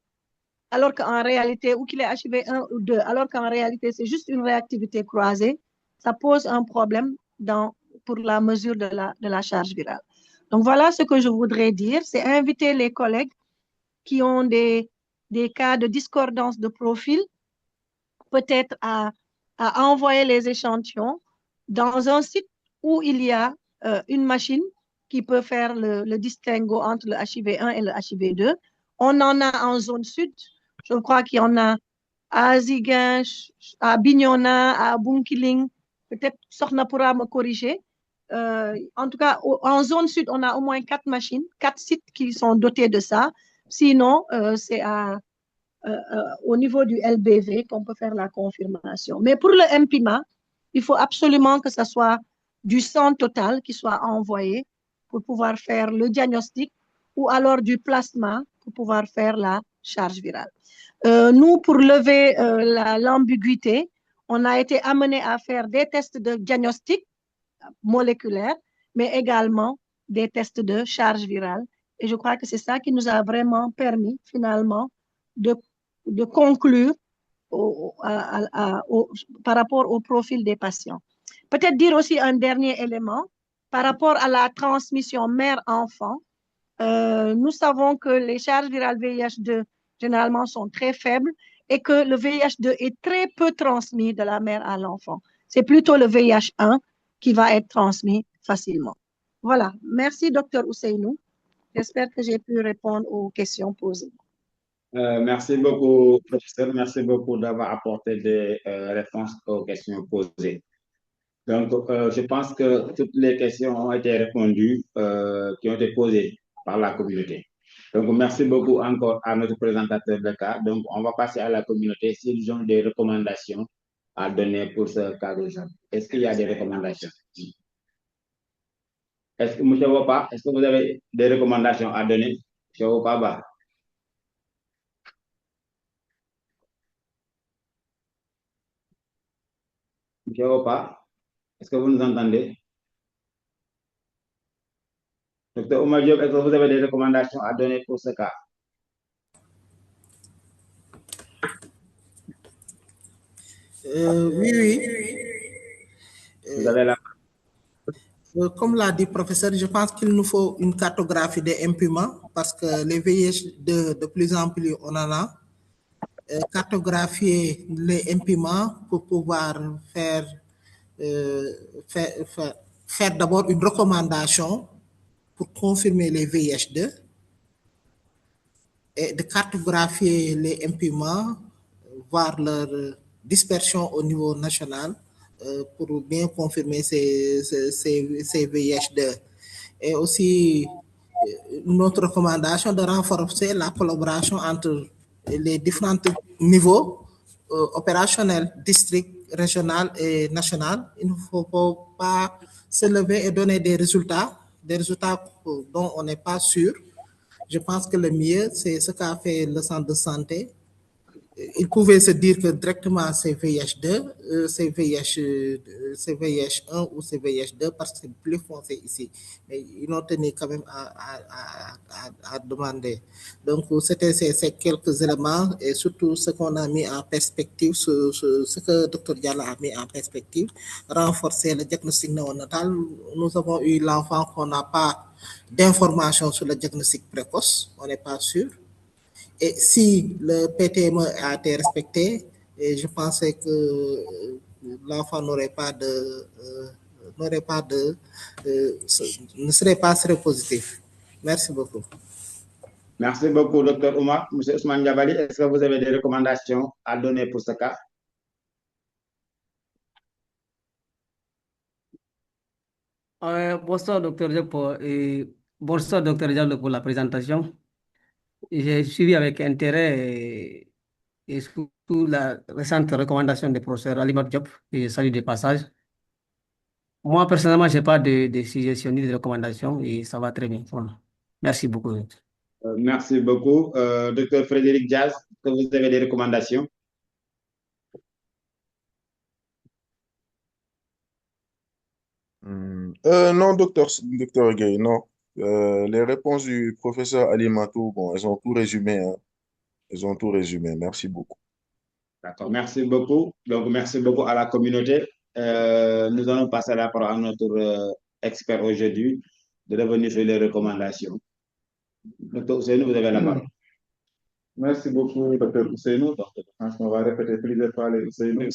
alors qu'en réalité, ou qu'il est HIV1 ou 2, alors qu'en réalité, c'est juste une réactivité croisée, ça pose un problème pour la mesure de la charge virale. Donc, voilà ce que je voudrais dire, c'est inviter les collègues qui ont des cas de discordance de profil, peut-être à envoyer les échantillons dans un site où il y a une machine qui peut faire le distinguo entre le HIV1 et le HIV2. On en a en zone sud, je crois qu'il y en a à Ziguin, à Bignona, à Bunkiling, peut-être Sorna pourra me corriger. En tout cas, en zone sud, on a au moins 4 machines, 4 sites qui sont dotés de ça. Sinon, c'est au niveau du LBV qu'on peut faire la confirmation. Mais pour le MPIMA, il faut absolument que ce soit du sang total qui soit envoyé pour pouvoir faire le diagnostic ou alors du plasma pour pouvoir faire la charge virale. Nous, pour lever l'ambiguïté, on a été amené à faire des tests de diagnostic moléculaire, mais également des tests de charge virale. Et je crois que c'est ça qui nous a vraiment permis, finalement, de conclure par rapport au profil des patients. Peut-être dire aussi un dernier élément par rapport à la transmission mère-enfant. Nous savons que les charges virales VIH2 généralement sont très faibles et que le VIH2 est très peu transmis de la mère à l'enfant. C'est plutôt le VIH1 qui va être transmis facilement. Voilà. Merci, Dr Ousseynou. J'espère que j'ai pu répondre aux questions posées. Merci beaucoup, professeur. Merci beaucoup d'avoir apporté des réponses aux questions posées. Donc, je pense que toutes les questions ont été répondues, qui ont été posées par la communauté. Donc, merci beaucoup encore à notre présentateur de cas. Donc, on va passer à la communauté s'ils ont des recommandations à donner pour ce cas d'aujourd'hui. Est-ce qu'il y a des recommandations? Est-ce que, M. Wopa, est-ce que vous avez des recommandations à donner? M. Wopa, M. Wopa, est-ce que vous nous entendez? Docteur Oumar Diop, est-ce que vous avez des recommandations à donner pour ce cas? Oui. Vous avez la Comme l'a dit le professeur, je pense qu'il nous faut une cartographie des imprimants parce que les VIH de plus en plus, on en a. Cartographier les imprimants pour pouvoir faire, faire d'abord une recommandation pour confirmer les VIH2 et de cartographier les imprimants, voir leur dispersion au niveau national pour bien confirmer ces VIH2. Et aussi, notre recommandation de renforcer la collaboration entre les différents niveaux opérationnels, district, régional et national. Il ne faut pas se lever et donner des résultats dont on n'est pas sûr. Je pense que le mieux, c'est ce qu'a fait le centre de santé. Il pouvait se dire que directement c'est VIH2, c'est VIH1 ou c'est VIH2 parce que c'est plus foncé ici. Mais ils ont tenu quand même à demander. Donc, c'était ces quelques éléments et surtout ce qu'on a mis en perspective, ce que le Dr Diallo a mis en perspective, renforcer le diagnostic néonatal. Nous avons eu l'enfant qu'on n'a pas d'informations sur le diagnostic précoce, on n'est pas sûr. Et si le PTME a été respecté, et je pensais que l'enfant ne serait pas séropositif. Merci beaucoup. Merci beaucoup, Dr Oumar. Monsieur Ousmane Diabali, est-ce que vous avez des recommandations à donner pour ce cas? Bonsoir, docteur Diallo, pour la présentation. J'ai suivi avec intérêt et surtout la récente recommandation du professeur Alimar Diop, et je salue de passage. Moi, personnellement, je n'ai pas de suggestions ni de recommandations et ça va très bien. Voilà. Merci beaucoup. Merci beaucoup. Docteur Frédéric Diaz, est-ce que vous avez des recommandations? Non, docteur Gueye, non. Les réponses du professeur Ali Matou, bon, elles ont tout résumé, hein. Elles ont tout résumé. Merci beaucoup. D'accord, merci beaucoup. Donc, merci beaucoup à la communauté. Nous allons passer la parole à notre expert aujourd'hui de revenir sur les recommandations. Docteur Ousseynou, vous avez la parole. Merci beaucoup, Dr Ousseynou. On va répéter plusieurs fois les Ousseynou.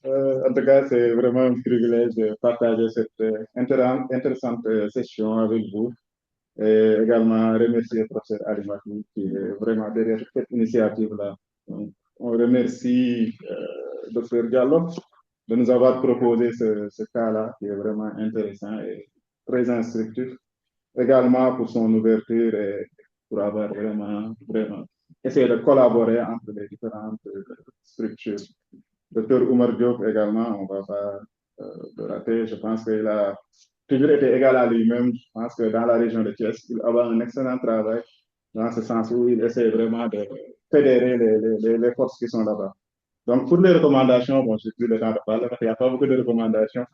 En tout cas, c'est vraiment un privilège de partager cette intéressante session avec vous. Et également remercier le professeur Ali Matou qui est vraiment derrière cette initiative-là. On remercie Dr Diallo de nous avoir proposé ce cas-là qui est vraiment intéressant et très instructif. Également pour son ouverture et pour avoir vraiment essayé de collaborer entre les différentes structures. Dr Oumar Diop également, on ne va pas le rater. Je pense qu'il a toujours été égal à lui-même. Je pense que dans la région de Thiès, il a un excellent travail dans ce sens où il essaie vraiment de fédérer les forces qui sont là-bas. Donc, pour les recommandations, bon, je n'ai plus le temps de parler parce qu'il n'y a pas beaucoup de recommandations.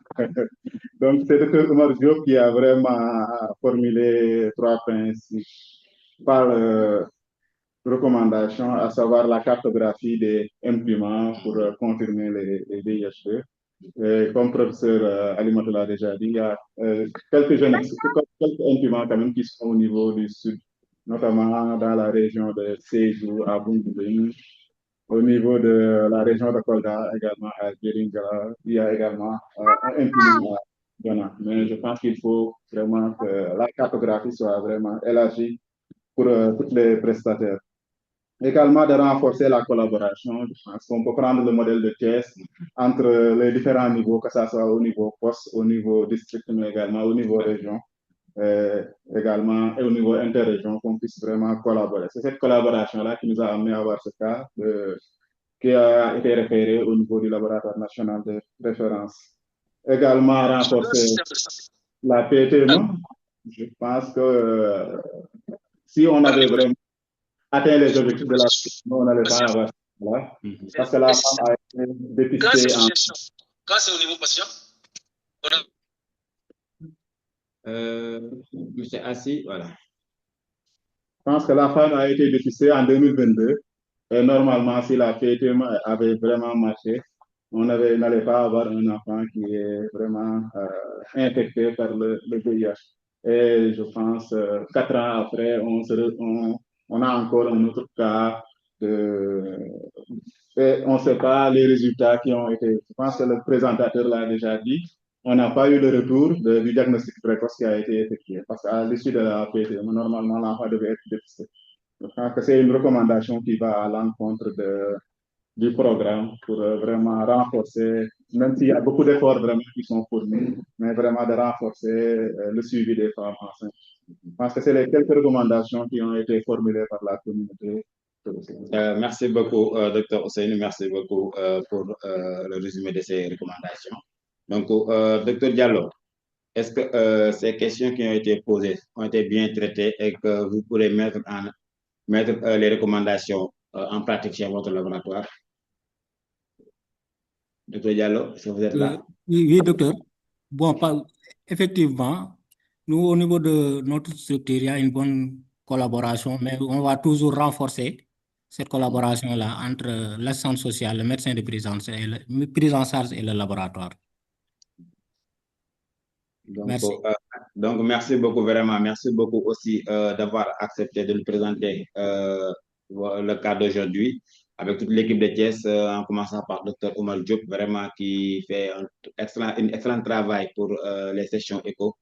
Donc, c'est le Dr Oumar Diop qui a vraiment formulé 3 principes par recommandation, à savoir la cartographie des imprimants pour confirmer les VIH2. Et comme professeur Alimatou l'a déjà dit, il y a quelques imprimants quand même qui sont au niveau du sud, notamment dans la région de Sédhiou, à Boungoubéni, au niveau de la région de Kolda, également à Djiringala, il y a également un imprimant à Dona. Mais je pense qu'il faut vraiment que la cartographie soit vraiment élargie pour tous les prestataires. Également de renforcer la collaboration. Je pense qu'on peut prendre le modèle de Thiès entre les différents niveaux, que ce soit au niveau poste, au niveau district, mais également au niveau région, également et au niveau interrégion, qu'on puisse vraiment collaborer. C'est cette collaboration-là qui nous a amené à avoir ce cas qui a été référé au niveau du laboratoire national de référence. Également renforcer la PTME. Je pense que si on avait vraiment atteint les objectifs de la on n'allait pas avoir ça. Parce que la femme a été dépistée en... Quand c'est au niveau patient, Monsieur Assis, voilà. Je pense que la femme a été dépistée en 2022 Et normalement, si la PTM avait vraiment marché, on n'allait pas avoir un enfant qui est vraiment infecté par le VIH. Et je pense, 4 ans après, on a encore un autre cas de, et on ne sait pas les résultats qui ont été. Je pense que le présentateur l'a déjà dit. On n'a pas eu le retour du diagnostic précoce qui a été effectué. Parce qu'à l'issue de la PTM, normalement, l'enfant devait être dépisté. Je pense que c'est une recommandation qui va à l'encontre du programme pour vraiment renforcer, même s'il y a beaucoup d'efforts vraiment qui sont fournis, mais vraiment de renforcer le suivi des femmes enceintes. Je pense que c'est les quelques recommandations qui ont été formulées par la communauté. Merci beaucoup, Dr. Ousseynou. Merci beaucoup pour le résumé de ces recommandations. Donc, Dr. Diallo, est-ce que ces questions qui ont été posées ont été bien traitées et que vous pourrez mettre les recommandations en pratique chez votre laboratoire? Dr. Diallo, est-ce que vous êtes là? Oui, docteur. Bon, effectivement, nous, au niveau de notre structure, il y a une bonne collaboration, mais on va toujours renforcer cette collaboration-là entre l'assistante sociale, le médecin de prise en charge et le laboratoire. Donc, Merci. Donc, merci beaucoup, vraiment. Merci beaucoup aussi d'avoir accepté de nous présenter le cas d'aujourd'hui avec toute l'équipe de Thiès, en commençant par Dr. Omar Diop, vraiment qui fait un excellent travail pour les sessions éco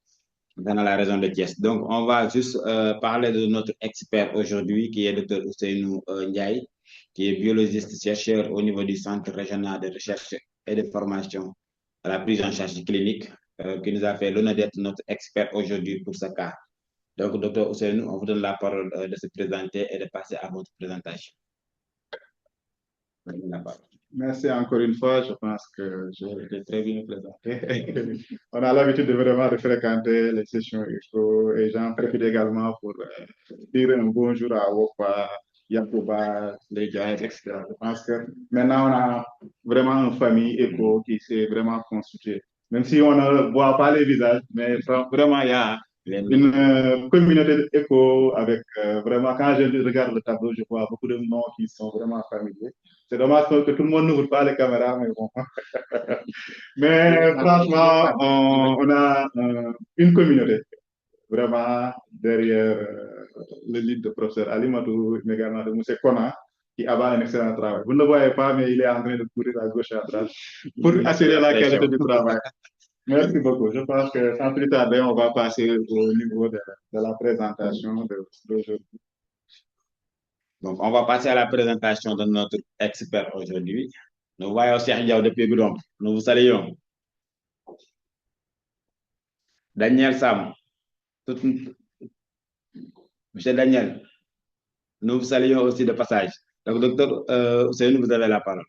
dans la région de Thiès. Donc, on va juste parler de notre expert aujourd'hui, qui est Dr. Ousseynou Ndiaye, qui est biologiste chercheur au niveau du Centre régional de recherche et de formation à la prise en charge clinique, qui nous a fait l'honneur d'être notre expert aujourd'hui pour ce cas. Donc, Dr. Ousseynou, on vous donne la parole de se présenter et de passer à votre présentation. Merci encore une fois. Je pense que j'ai été très bien présenté. On a l'habitude de vraiment de fréquenter les sessions expo et j'en profite également pour dire un bonjour à Wofa, Yacouba, les gars, etc. Je pense que maintenant on a vraiment une famille éco qui s'est vraiment constituée. Même si on ne voit pas les visages, mais vraiment il y a une communauté éco avec vraiment, quand je regarde le tableau, je vois beaucoup de noms qui sont vraiment familiers. C'est dommage que tout le monde n'ouvre pas les caméras, mais bon. Mais franchement, on a une communauté vraiment derrière le lead de professeur Ali Madou, mais également de M. Kona, qui abat un excellent travail. Vous ne le voyez pas, mais il est en train de courir à gauche et à droite pour assurer la qualité du travail. Merci beaucoup. Je pense que sans plus tarder, on va passer au niveau de la présentation d'aujourd'hui. Donc, on va passer à la présentation de notre expert aujourd'hui. Nous voyons Cheikh Diaw depuis Goudomp. Nous vous saluons. Daniel Sam. Monsieur Daniel, nous vous saluons aussi de passage. Donc, docteur Ousseynou, vous avez la parole.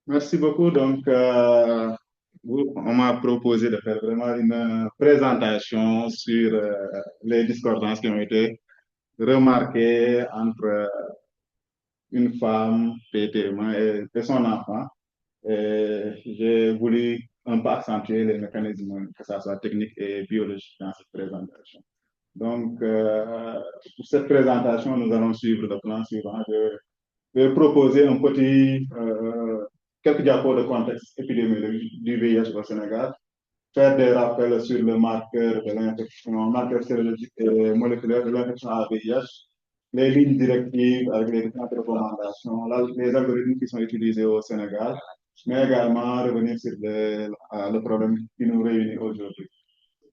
Merci beaucoup. Donc, on m'a proposé de faire vraiment une présentation sur les discordances qui ont été remarquées entre une femme, PTM, et son enfant. J'ai voulu un peu accentuer les mécanismes, que ce soit technique et biologique dans cette présentation. Donc, pour cette présentation, nous allons suivre le plan suivant. Je vais proposer un petit, quelques diapos de contexte épidémiologique du VIH au Sénégal, faire des rappels sur le marqueur de l'infection, marqueur sérologique et moléculaire de l'infection à VIH, les lignes directives avec les différentes recommandations, les algorithmes qui sont utilisés au Sénégal, mais également revenir sur le problème qui nous réunit aujourd'hui.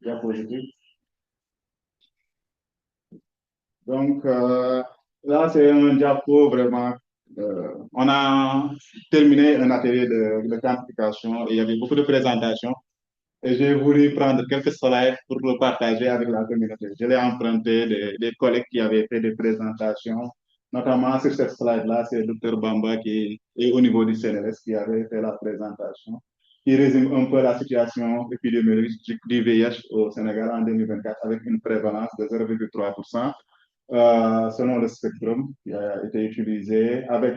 Diapositive. Donc, là, c'est un diapo vraiment. On a terminé un atelier de quantification et il y avait beaucoup de présentations. Et j'ai voulu prendre quelques slides pour le partager avec la communauté. Je l'ai emprunté des collègues qui avaient fait des présentations, notamment sur cette slide-là, c'est le Dr Bamba qui est au niveau du CNRS qui avait fait la présentation, qui résume un peu la situation épidémiologique du VIH au Sénégal en 2024 avec une prévalence de 0,3%. Selon le spectrum qui a été utilisé, avec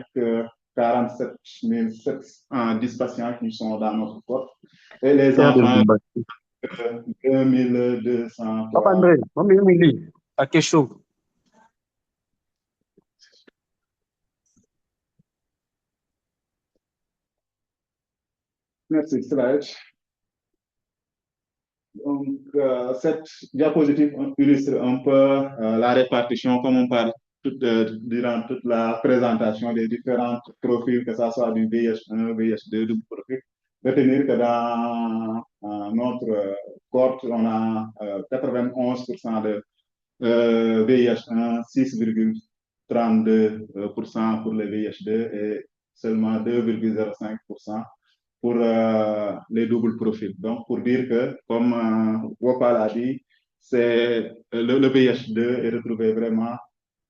47 710 patients qui sont dans notre corps. Et les enfants, 2200. Papa André, à quelque chose. Merci, slide. Donc, cette diapositive illustre un peu la répartition, comme on parle durant toute la présentation des différents profils, que ce soit du VIH1, VIH2, double profil. Retenir que dans notre cohorte, on a 91% de VIH1, 6,32% pour le VIH2 et seulement 2,05% pour les doubles profils. Donc, pour dire que, comme Wopal a dit, le VIH2 est retrouvé vraiment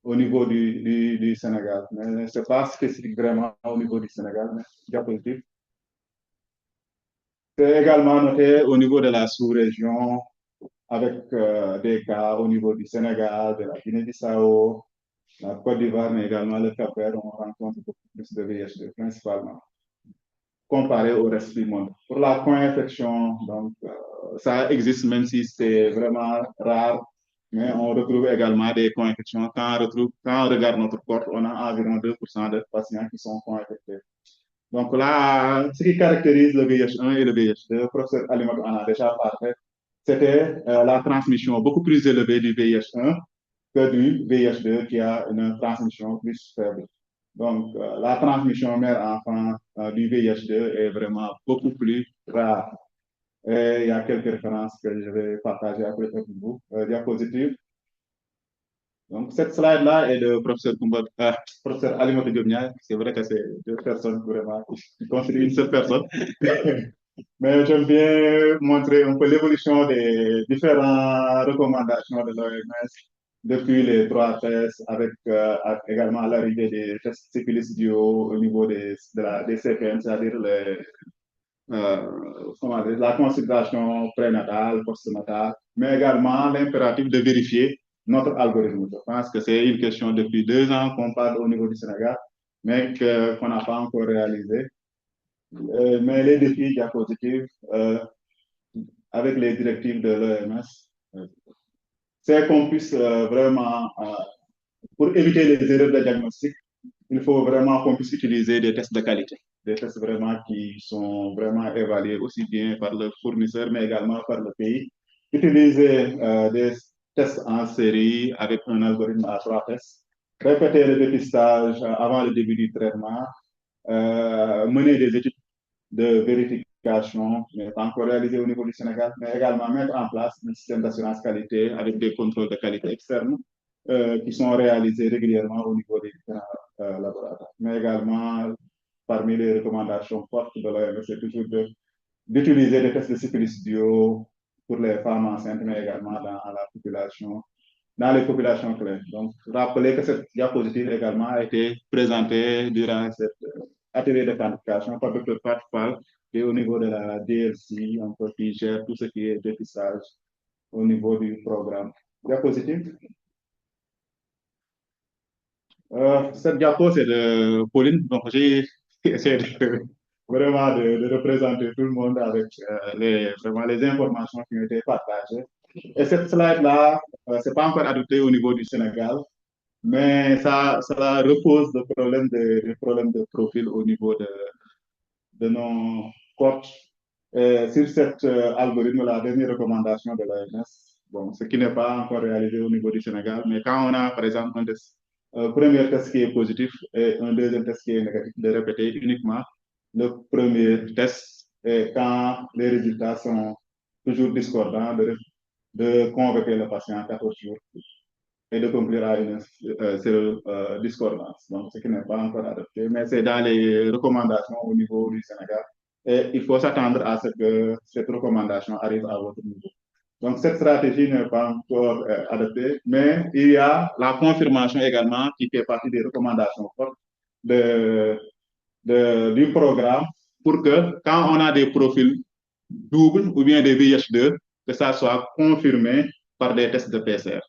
au niveau du Sénégal. Mais ce n'est pas spécifique vraiment au niveau du Sénégal, mais diapositive. C'est également noté au niveau de la sous-région, avec des cas au niveau du Sénégal, de la Guinée-Bissau, la Côte d'Ivoire, mais également le Cap-Vert, on rencontre beaucoup plus de VIH2, principalement, comparé au reste du monde. Pour la co-infection, donc, ça existe même si c'est vraiment rare, mais on retrouve également des co-infections. Quand on regarde notre cohorte, on a environ 2% de patients qui sont co-infectés. Donc là, ce qui caractérise le VIH1 et le VIH2, le professeur Alimadou en a déjà parlé, c'était la transmission beaucoup plus élevée du VIH1 que du VIH2 qui a une transmission plus faible. Donc, la transmission mère-enfant du VIH2 est vraiment beaucoup plus rare. Et il y a quelques références que je vais partager avec vous. Diapositive. Donc, cette slide-là est de professeur Alimadou Diop. C'est vrai que c'est deux personnes vraiment qui constituent une seule personne. Mais j'aime bien montrer un peu l'évolution des différentes recommandations de l'OMS depuis les 3 tests, avec également l'arrivée des tests syphilis duo au niveau des CPM, c'est-à-dire la consultation prénatale, postnatale, mais également l'impératif de vérifier notre algorithme. Je pense que c'est une question depuis 2 ans qu'on parle au niveau du Sénégal, mais qu'on n'a pas encore réalisé. Mais les défis diapositives avec les directives de l'OMS, c'est qu'on puisse vraiment, pour éviter les erreurs de diagnostic, il faut vraiment qu'on puisse utiliser des tests de qualité, des tests vraiment qui sont vraiment évalués aussi bien par le fournisseur, mais également par le pays. Utiliser des tests en série avec un algorithme à 3 tests, répéter le dépistage avant le début du traitement, mener des études de vérification, mais pas encore réalisé au niveau du Sénégal, mais également mettre en place un système d'assurance qualité avec des contrôles de qualité externes qui sont réalisés régulièrement au niveau des différents laboratoires. Mais également, parmi les recommandations fortes de l'OMS, c'est toujours d'utiliser des tests de syphilis duo pour les femmes enceintes, mais également dans les populations clés. Donc, rappelez que cette diapositive également a été présentée durant cette atelier de quantification par le Dr Patfal et au niveau de la DLC, qui gère tout ce qui est dépistage au niveau du programme. Diapositive. Cette diapo, c'est de Pauline, donc j'ai essayé vraiment de représenter tout le monde avec vraiment les informations qui ont été partagées. Et cette slide-là, ce n'est pas encore adopté au niveau du Sénégal, mais ça repose le problème de profil au niveau de nos coachs. Sur cet algorithme, la dernière recommandation de l'OMS, bon, ce qui n'est pas encore réalisé au niveau du Sénégal, mais quand on a, par exemple, un premier test qui est positif et un deuxième test qui est négatif, de répéter uniquement le premier test et quand les résultats sont toujours discordants, de convoquer le patient 14 jours et de conclure à une discordance. Donc, ce qui n'est pas encore adopté, mais c'est dans les recommandations au niveau du Sénégal. Et il faut s'attendre à ce que cette recommandation arrive à votre niveau. Donc, cette stratégie n'est pas encore adoptée, mais il y a la confirmation également qui fait partie des recommandations fortes du programme pour que quand on a des profils doubles ou bien des VIH2, que ça soit confirmé par des tests de PCR.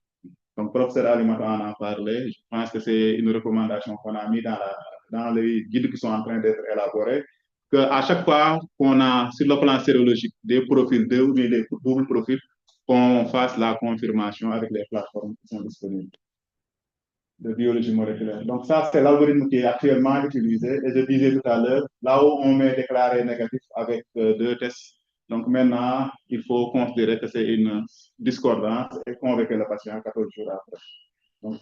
Donc, professeur Alimadou en a parlé. Je pense que c'est une recommandation qu'on a mis dans les guides qui sont en train d'être élaborés, qu'à chaque fois qu'on a sur le plan sérologique des profils 2 ou bien des doubles profils, qu'on fasse la confirmation avec les plateformes qui sont disponibles. de biologie moléculaire. Donc ça, c'est l'algorithme qui est actuellement utilisé. Et je disais tout à l'heure, là où on met déclaré négatif avec 2 tests, donc maintenant, il faut considérer que c'est une discordance et convoquer le patient 14 jours après. Donc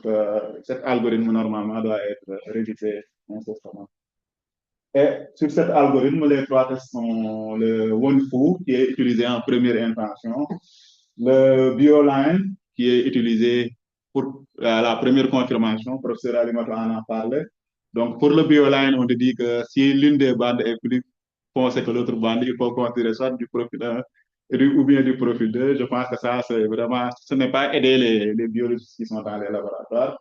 cet algorithme, normalement, doit être révisé incessamment. Et sur cet algorithme, les 3 tests sont le OneFu, qui est utilisé en première intention, le BioLine, qui est utilisé pour la première confirmation, le professeur Alimata en a parlé. Donc, pour le BioLine, on te dit que si l'une des bandes est plus foncée que l'autre bande, il faut considérer soit du profil 1 ou bien du profil 2. Je pense que ça, c'est vraiment, ce n'est pas aider les biologistes qui sont dans les laboratoires.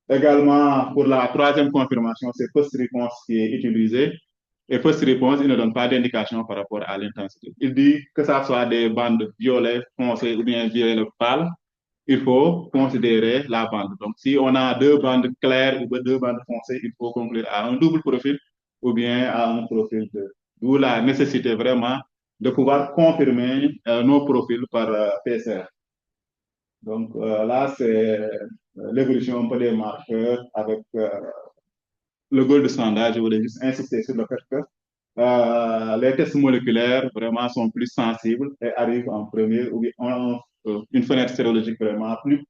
Également, pour la 3e confirmation, c'est post-réponse qui est utilisé. Et post-réponse, il ne donne pas d'indication par rapport à l'intensité. Il dit que ça soit des bandes violet foncé ou bien violet pâle, il faut considérer la bande. Donc, si on a 2 bandes claires ou 2 bandes foncées, il faut conclure à un double profil ou bien à un profil 2. D'où la nécessité vraiment de pouvoir confirmer nos profils par PCR. Donc là, c'est l'évolution un peu des marqueurs avec le gold standard. Je voulais juste insister sur le fait que les tests moléculaires vraiment sont plus sensibles et arrivent en premier ou bien ont une fenêtre sérologique vraiment plus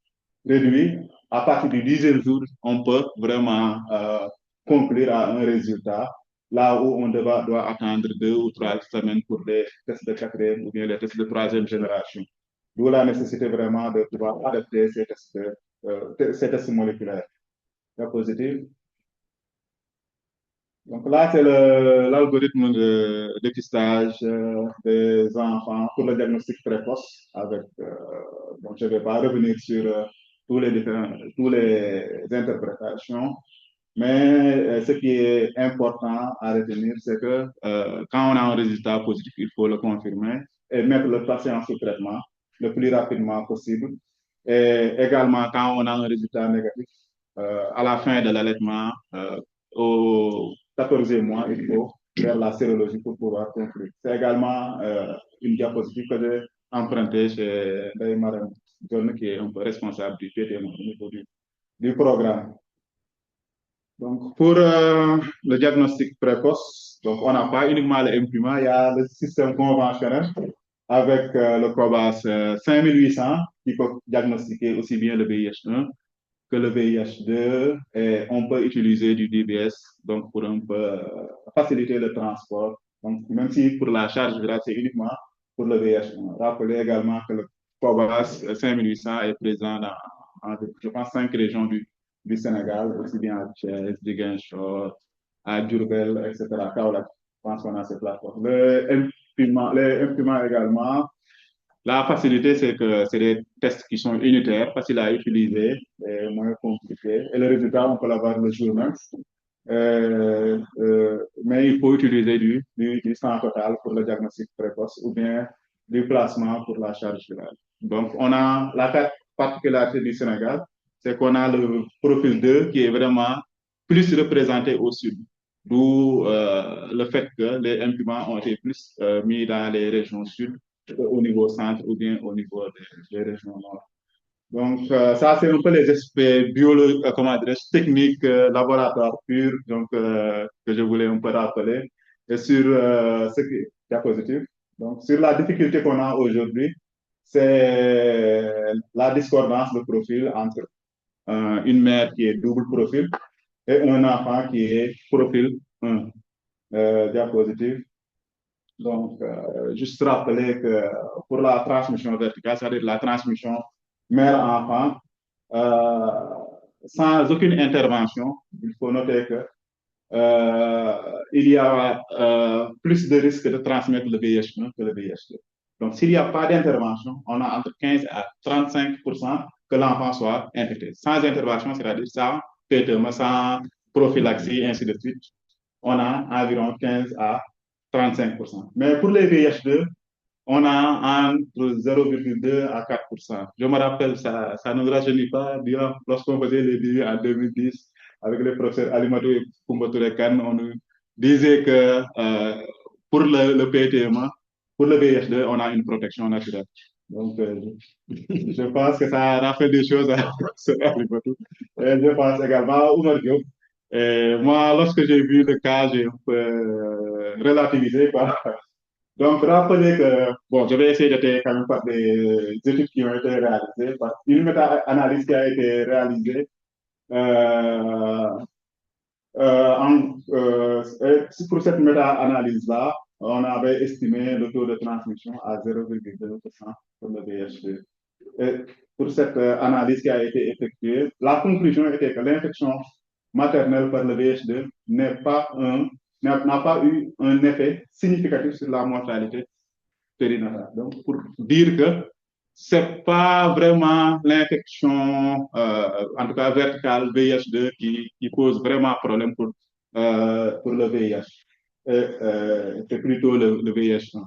réduite. À partir du 10e jour, on peut vraiment conclure à un résultat, là où on doit attendre 2 ou 3 semaines pour les tests de 4e ou bien les tests de 3e génération. D'où la nécessité vraiment de pouvoir adapter ces tests moléculaires. Diapositive. Donc là, c'est l'algorithme de dépistage des enfants pour le diagnostic précoce. Donc je ne vais pas revenir sur toutes les interprétations, mais ce qui est important à retenir, c'est que quand on a un résultat positif, il faut le confirmer et mettre le patient sous traitement le plus rapidement possible. Et également, quand on a un résultat négatif, à la fin de l'allaitement, au 14e mois, il faut faire la sérologie pour pouvoir conclure. C'est également une diapositive que j'ai empruntée chez Marie John, qui est un peu responsable du PTM au niveau du programme. Donc, pour le diagnostic précoce, donc on n'a pas uniquement le MPUMA, il y a le système conventionnel avec le COBAS 5800 qui peut diagnostiquer aussi bien le VIH1 que le VIH2 et on peut utiliser du DBS donc pour un peu faciliter le transport. Donc, même si pour la charge virale, c'est uniquement pour le VIH1. Rappelez également que le COBAS 5800 est présent dans, je pense, 5 régions du Sénégal, aussi bien à Thiès, Ziguinchor, à Diourbel, etc. Kaolack, je pense qu'on a ces plateformes. Les MPUMA également. La facilité, c'est que c'est des tests qui sont unitaires, faciles à utiliser, et moins compliqués. Et le résultat, on peut l'avoir le jour même. Mais il faut utiliser du sang total pour le diagnostic précoce ou bien du plasma pour la charge virale. Donc, on a la particularité du Sénégal, c'est qu'on a le profil 2 qui est vraiment plus représenté au sud. D'où le fait que les imprimants ont été plus mis dans les régions sud au niveau centre ou bien au niveau des régions nord. Donc, ça, c'est un peu les aspects biologiques, techniques, laboratoires purs, donc, que je voulais un peu rappeler. Et sur ce qui est positif, donc, sur la difficulté qu'on a aujourd'hui, c'est la discordance de profil entre une mère qui est double profil et un enfant qui est profil 1. Diapositive. Donc, juste rappeler que pour la transmission verticale, c'est-à-dire la transmission mère-enfant, sans aucune intervention, il faut noter que il y a plus de risques de transmettre le VIH1 que le VIH2. Donc, s'il n'y a pas d'intervention, on a entre 15 à 35% que l'enfant soit infecté. Sans intervention, c'est-à-dire sans PTM, sans prophylaxie, ainsi de suite, on a environ 15 à 35%. Mais pour les VIH2, on a entre 0,2 à 4%. Je me rappelle, ça ne nous rajeunit pas. Lorsqu'on faisait les débuts en 2010, avec les professeurs Alimadou et Koumbatou Khan, on nous disait que pour le PTMA, pour le VIH2, on a une protection naturelle. Donc, je pense que ça rappelle des choses à Ali Batou. Et je pense également à Oumar Diop. Et moi, lorsque j'ai vu le cas, j'ai un peu relativisé, quoi. Donc, rappelez que, bon, je vais essayer de quand même par des études qui ont été réalisées, par une méta-analyse qui a été réalisée euh, pour cette méta-analyse-là, on avait estimé le taux de transmission à 0,2% pour le VIH2. Et pour cette analyse qui a été effectuée, la conclusion était que l'infection maternelle par le VIH2 n'a pas eu un effet significatif sur la mortalité périnatale. Donc, pour dire que c'est pas vraiment l'infection, en tout cas verticale, VIH2 qui pose vraiment problème pour le VIH. C'est plutôt le VIH1.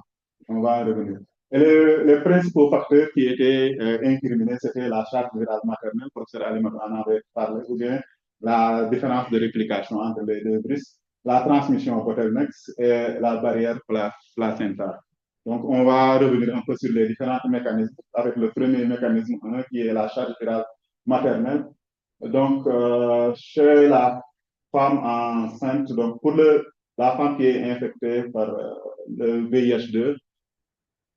On va revenir. Et les principaux facteurs qui étaient incriminés, c'était la charge virale maternelle, le professeur Alimat en avait parlé, ou bien la différence de réplication entre les deux virus, la transmission bottleneck et la barrière placentaire. Donc, on va revenir un peu sur les différents mécanismes, avec le premier mécanisme qui est la charge virale maternelle. Donc, chez la femme enceinte, donc pour la femme qui est infectée par le VIH2,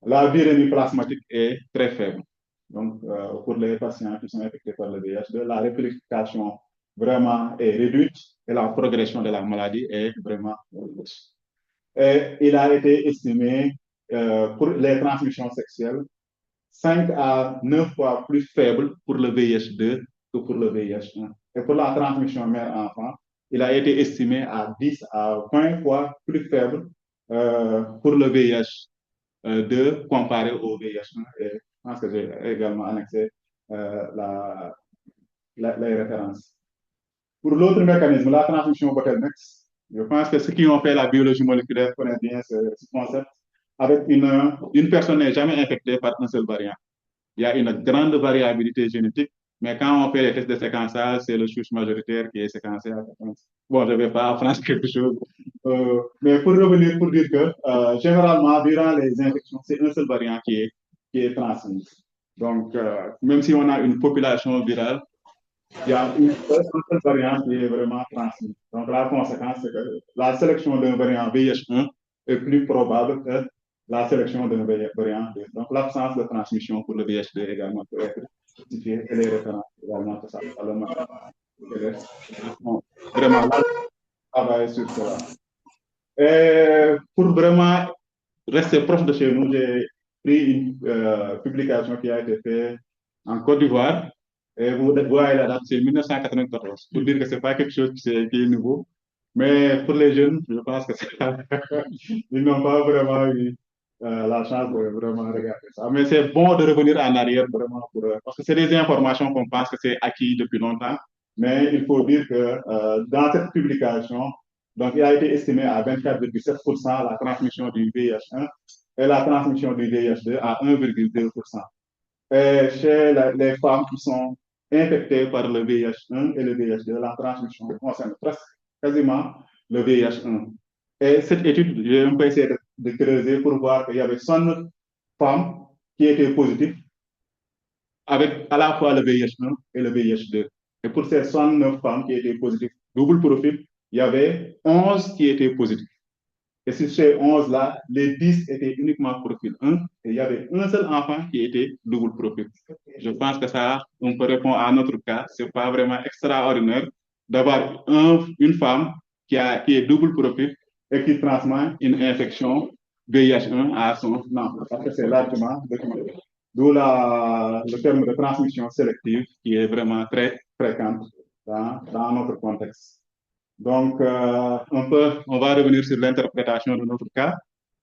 la virémie plasmatique est très faible. Donc, pour les patients qui sont infectés par le VIH2, la réplication vraiment est réduite et la progression de la maladie est vraiment réduite. Et il a été estimé pour les transmissions sexuelles 5 à 9 fois plus faible pour le VIH2 que pour le VIH1. Et pour la transmission mère-enfant, il a été estimé à 10 à 20 fois plus faible pour le VIH2 comparé au VIH1. Et je pense que j'ai également annexé les références. Pour l'autre mécanisme, la transmission bottleneck, je pense que ceux qui ont fait la biologie moléculaire connaissent bien ce concept. Avec une personne n'est jamais infectée par un seul variant. Il y a une grande variabilité génétique, mais quand on fait les tests de séquençage, c'est le souche majoritaire qui est séquencé. Bon, je ne vais pas apprendre quelque chose. Mais pour revenir, pour dire que généralement, durant les infections, c'est un seul variant qui est transmis. Donc, même si on a une population virale, il y a une seule variante qui est vraiment transmise. Donc, la conséquence, c'est que la sélection d'un variant VIH1 est plus probable que la sélection d'un variant. Donc, l'absence de transmission pour le VIH2 également peut être justifiée et les références également que ça vraiment là, travailler sur cela. Et pour vraiment rester proche de chez nous, j'ai pris une publication qui a été faite en Côte d'Ivoire. Et vous voyez la date, c'est 1994. Pour dire que ce n'est pas quelque chose qui est nouveau. Mais pour les jeunes, je pense que ils n'ont pas vraiment eu la chance de vraiment regarder ça. Mais c'est bon de revenir en arrière vraiment parce que c'est des informations qu'on pense que c'est acquis depuis longtemps. Mais il faut dire que dans cette publication, donc il a été estimé à 24,7% la transmission du VIH1 et la transmission du VIH2 à 1,2%. Et chez les femmes qui sont infectées par le VIH1 et le VIH2, la transmission concerne presque quasiment le VIH1. Et cette étude, j'ai un peu essayé de creuser pour voir qu'il y avait 109 femmes qui étaient positives avec à la fois le VIH1 et le VIH2. Et pour ces 109 femmes qui étaient positives double profil, il y avait 11 qui étaient positifs. Et sur ces 11-là, les 10 étaient uniquement profil 1 et il y avait un seul enfant qui était double profil. Je pense que ça, on peut répondre à notre cas. Ce n'est pas vraiment extraordinaire d'avoir une femme qui est double profil et qui transmet une infection VIH1 à son enfant. Parce que c'est largement documenté. D'où le terme de transmission sélective qui est vraiment très fréquente dans notre contexte. Donc, on va revenir sur l'interprétation de notre cas.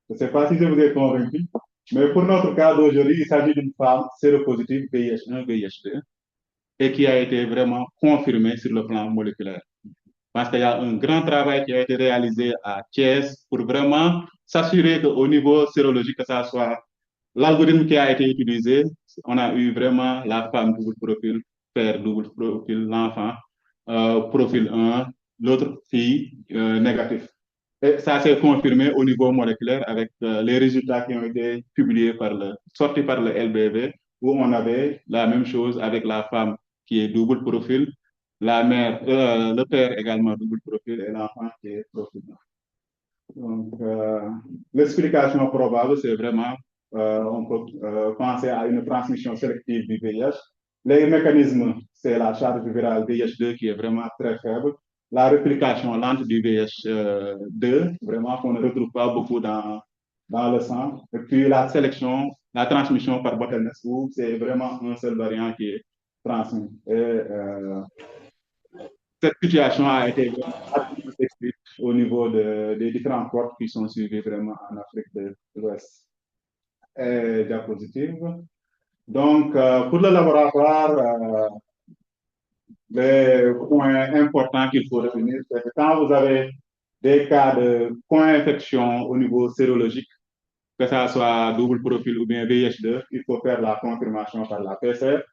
Je ne sais pas si je vous ai convaincu, mais pour notre cas d'aujourd'hui, il s'agit d'une femme séropositive VIH1, VIH2 et qui a été vraiment confirmée sur le plan moléculaire. Parce qu'il y a un grand travail qui a été réalisé à Thiès pour vraiment s'assurer qu'au niveau sérologique, que ça soit l'algorithme qui a été utilisé, on a eu vraiment la femme double profil, père double profil, l'enfant profil 1, l'autre fille négatif. Et ça s'est confirmé au niveau moléculaire avec les résultats qui ont été publiés sortis par le LBV, où on avait la même chose avec la femme qui est double profil, la mère, le père également double profil et l'enfant qui est profil. Donc, l'explication probable, c'est vraiment, on peut penser à une transmission sélective du VIH. Les mécanismes, c'est la charge virale VIH2 qui est vraiment très faible. La réplication lente du VIH2, vraiment qu'on ne retrouve pas beaucoup dans le sang. Et puis la sélection, la transmission par bottleneck, où c'est vraiment un seul variant qui est transmis. Et, cette situation a été décrite au niveau des différents corps qui sont suivis vraiment en Afrique de l'Ouest. Diapositive. Donc, pour le laboratoire, les points importants qu'il faut retenir, c'est que quand vous avez des cas de co-infection au niveau sérologique, que ça soit double profil ou bien VIH2, il faut faire la confirmation par la PCR.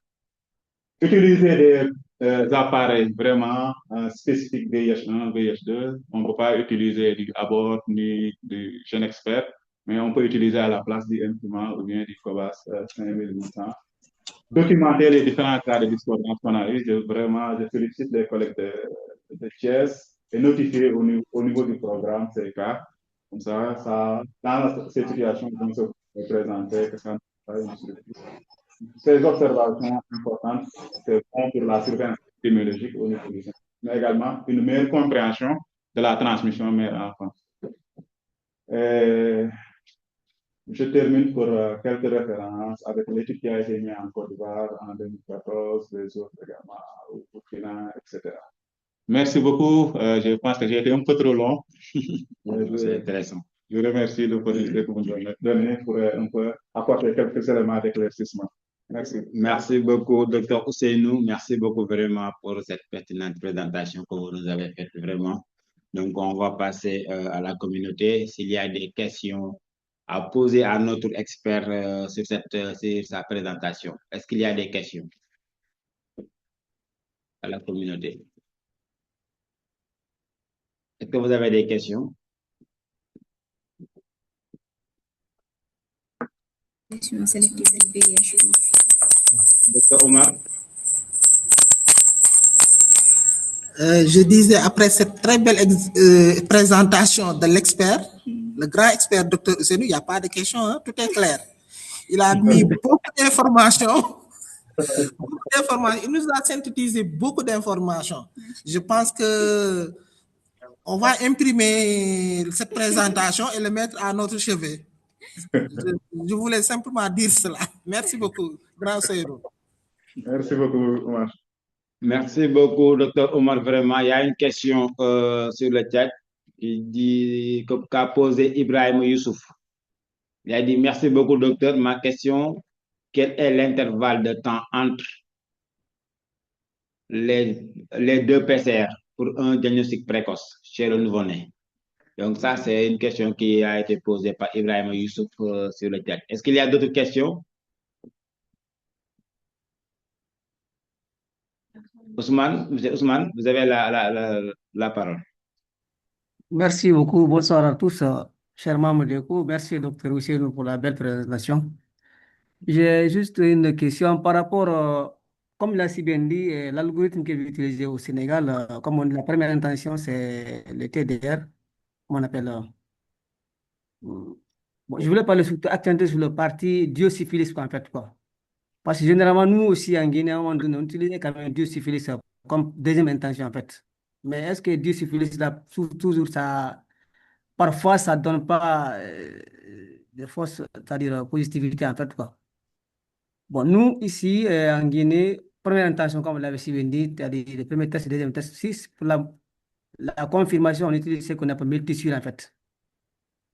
Utiliser des appareils vraiment spécifiques VIH1, VIH2. On ne peut pas utiliser du Abbott ni du GeneXpert, mais on peut utiliser à la place du Imprimant ou bien du Cobas 5800. Documenter les différents cas de discordance qu'on a eu. Je félicite les collègues de Thiès et notifier au niveau du programme ces cas. Comme ça, dans ces situations vont se présenter, que ça ne soit pas une surprise. Ces observations importantes, c'est bon pour la surveillance épidémiologique au niveau du sein, mais également une meilleure compréhension de la transmission mère-enfant. Je termine pour quelques références avec l'étude qui a été mise en Côte d'Ivoire en 2014, les autres également au Burkina, etc. Merci beaucoup. Je pense que j'ai été un peu trop long. C'est intéressant. Je remercie l'opportunité que vous me donnez pour un peu apporter quelques éléments d'éclaircissement. Merci. Merci beaucoup, Dr. Ousseynou. Merci beaucoup vraiment pour cette pertinente présentation que vous nous avez faite vraiment. Donc, on va passer à la communauté. S'il y a des questions à poser à notre expert sur sa présentation. Est-ce qu'il y a des questions à la communauté? Est-ce que vous avez des questions? Dr. Omar? Je disais, après cette très belle présentation de l'expert, le grand expert Dr. Ousseynou, il n'y a pas de questions, hein, tout est clair. Il a mis beaucoup d'informations. Il nous a synthétisé beaucoup d'informations. Je pense que on va imprimer cette présentation et le mettre à notre chevet. Je voulais simplement dire cela. Merci beaucoup, grand Ousseynou. Merci beaucoup, Omar. Merci beaucoup, Dr. Omar. Vraiment, il y a une question sur le chat. Il dit qu'a posé Ibrahim Youssouf. Il a dit merci beaucoup, docteur. Ma question, quel est l'intervalle de temps entre les deux PCR pour un diagnostic précoce chez le nouveau-né? Donc, ça, c'est une question qui a été posée par Ibrahim Youssouf sur le chat. Est-ce qu'il y a d'autres questions? Ousmane, vous avez la parole. Merci beaucoup. Bonsoir à tous, chers membres du cours. Merci, Dr. Ousseynou, pour la belle présentation. J'ai juste une question par rapport, comme il a si bien dit, l'algorithme que vous utilisez au Sénégal, comme la première intention, c'est le TDR, comme on appelle. Bon, je voulais parler surtout accentuer sur le parti diosyphilis, en fait, quoi. Parce que généralement, nous aussi, en Guinée, on utilisait quand même diosyphilis comme deuxième intention, en fait. Mais est-ce que diosyphilis, là, toujours, ça, parfois, ça ne donne pas de fausses, c'est-à-dire positivité, en fait, quoi. Bon, nous, ici, en Guinée, première intention, comme vous l'avez si bien dit, c'est-à-dire le premier test, le deuxième test, si pour la confirmation, on utilise ce qu'on appelle multisure, en fait.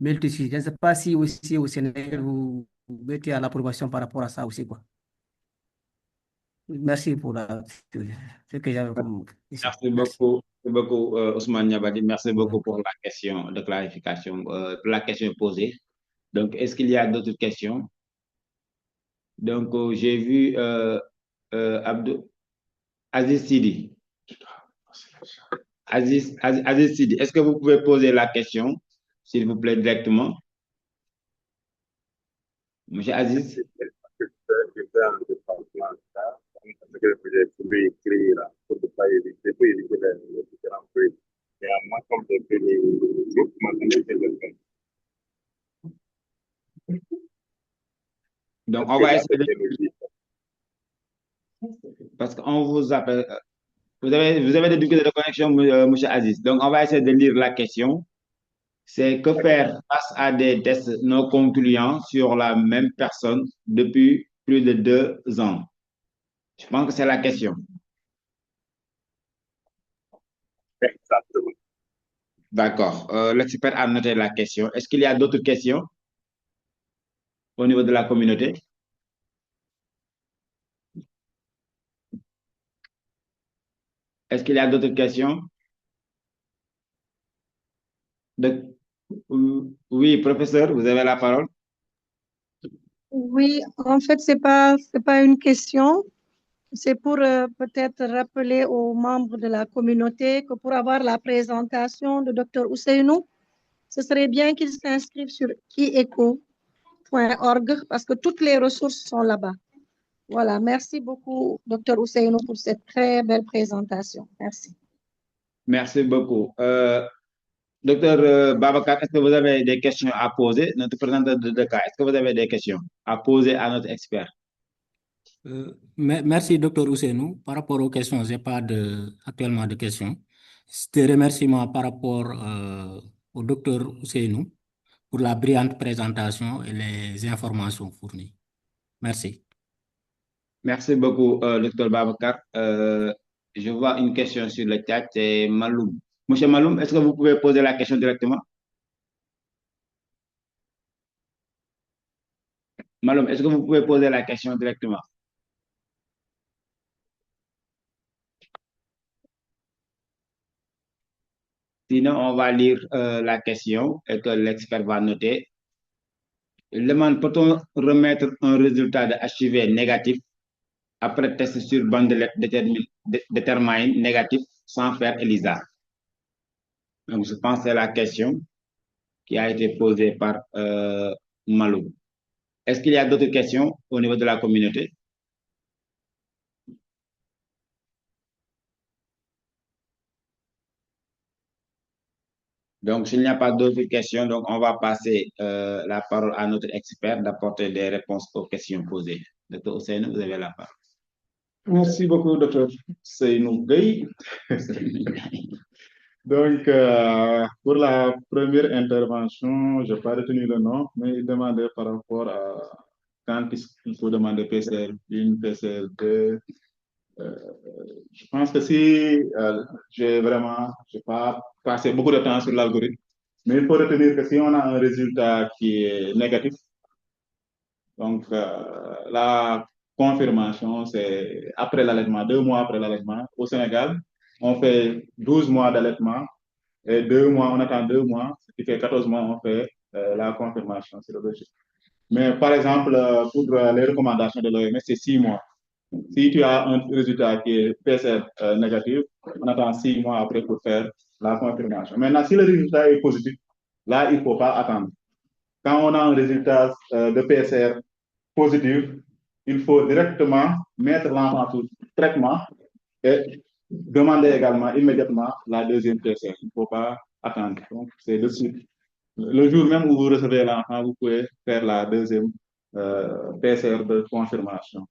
Multisure. Je ne sais pas si aussi au Sénégal, vous mettez à l'approbation par rapport à ça aussi, quoi. Merci pour ce que j'avais comme question. Merci beaucoup, Ousmane Niabadi. Merci beaucoup pour la question de clarification, pour la question posée. Donc, est-ce qu'il y a d'autres questions? Donc, j'ai vu Aziz Sidi. Aziz Sidi, est-ce que vous pouvez poser la question? s'il vous plaît, directement. Monsieur Aziz. Donc, on va essayer de... Parce qu'on vous appelle... Vous avez des difficultés de connexion, monsieur Aziz. Donc, on va essayer de lire la question. C'est que faire face à des tests non concluants sur la même personne depuis plus de 2 ans? Je pense que c'est la question. Exactement. D'accord. L'expert a noté la question. Est-ce qu'il y a d'autres questions au niveau de la communauté? Est-ce qu'il y a d'autres questions? Oui, professeur, vous avez la parole. Oui, en fait, c'est pas une question. C'est pour peut-être rappeler aux membres de la communauté que pour avoir la présentation de Dr Ousseynou, ce serait bien qu'ils s'inscrivent sur kieco.org parce que toutes les ressources sont là-bas. Voilà, merci beaucoup, Dr Ousseynou, pour cette très belle présentation. Merci. Merci beaucoup. Docteur Babacar, est-ce que vous avez des questions à poser? Notre présentateur de cas, est-ce que vous avez des questions à poser à notre expert? Merci, docteur Ousseynou. Par rapport aux questions, je n'ai pas actuellement de questions. C'était remerciements par rapport au docteur Ousseynou pour la brillante présentation et les informations fournies. Merci. Merci beaucoup, docteur Babacar. Je vois une question sur le chat, c'est Maloum. Monsieur Maloum, est-ce que vous pouvez poser la question directement? Maloum, est-ce que vous pouvez poser la question directement? Sinon, on va lire la question et que l'expert va noter. Il demande, peut-on remettre un résultat de HIV négatif après test sur bandelette détermine négatif sans faire ELISA? Donc, je pense que c'est la question qui a été posée par Malou. Est-ce qu'il y a d'autres questions au niveau de la communauté? Donc, s'il n'y a pas d'autres questions, donc on va passer la parole à notre expert d'apporter des réponses aux questions posées. Docteur Ousseynou, vous avez la parole. Merci beaucoup, docteur Seynou Gueye. Donc, pour la première intervention, je n'ai pas retenu le nom, mais il demandait par rapport à quand il faut demander PCR1, PCR2. Je pense que si j'ai pas passé beaucoup de temps sur l'algorithme, mais il faut retenir que si on a un résultat qui est négatif, donc la confirmation, c'est après l'allaitement, 2 mois après l'allaitement. Au Sénégal, on fait 12 mois d'allaitement et 2 mois, on attend 2 mois, ce qui fait 14 mois, on fait la confirmation sérologique. Mais par exemple, pour les recommandations de l'OMS, c'est 6 mois. Si tu as un résultat qui est PCR négatif, on attend 6 mois après pour faire la confirmation. Maintenant, si le résultat est positif, là, il ne faut pas attendre. Quand on a un résultat de PCR positif, il faut directement mettre l'enfant sous traitement et demander également immédiatement la deuxième PCR. Il ne faut pas attendre. Donc, c'est de suite. Le jour même où vous recevez l'enfant, vous pouvez faire la deuxième PCR de confirmation.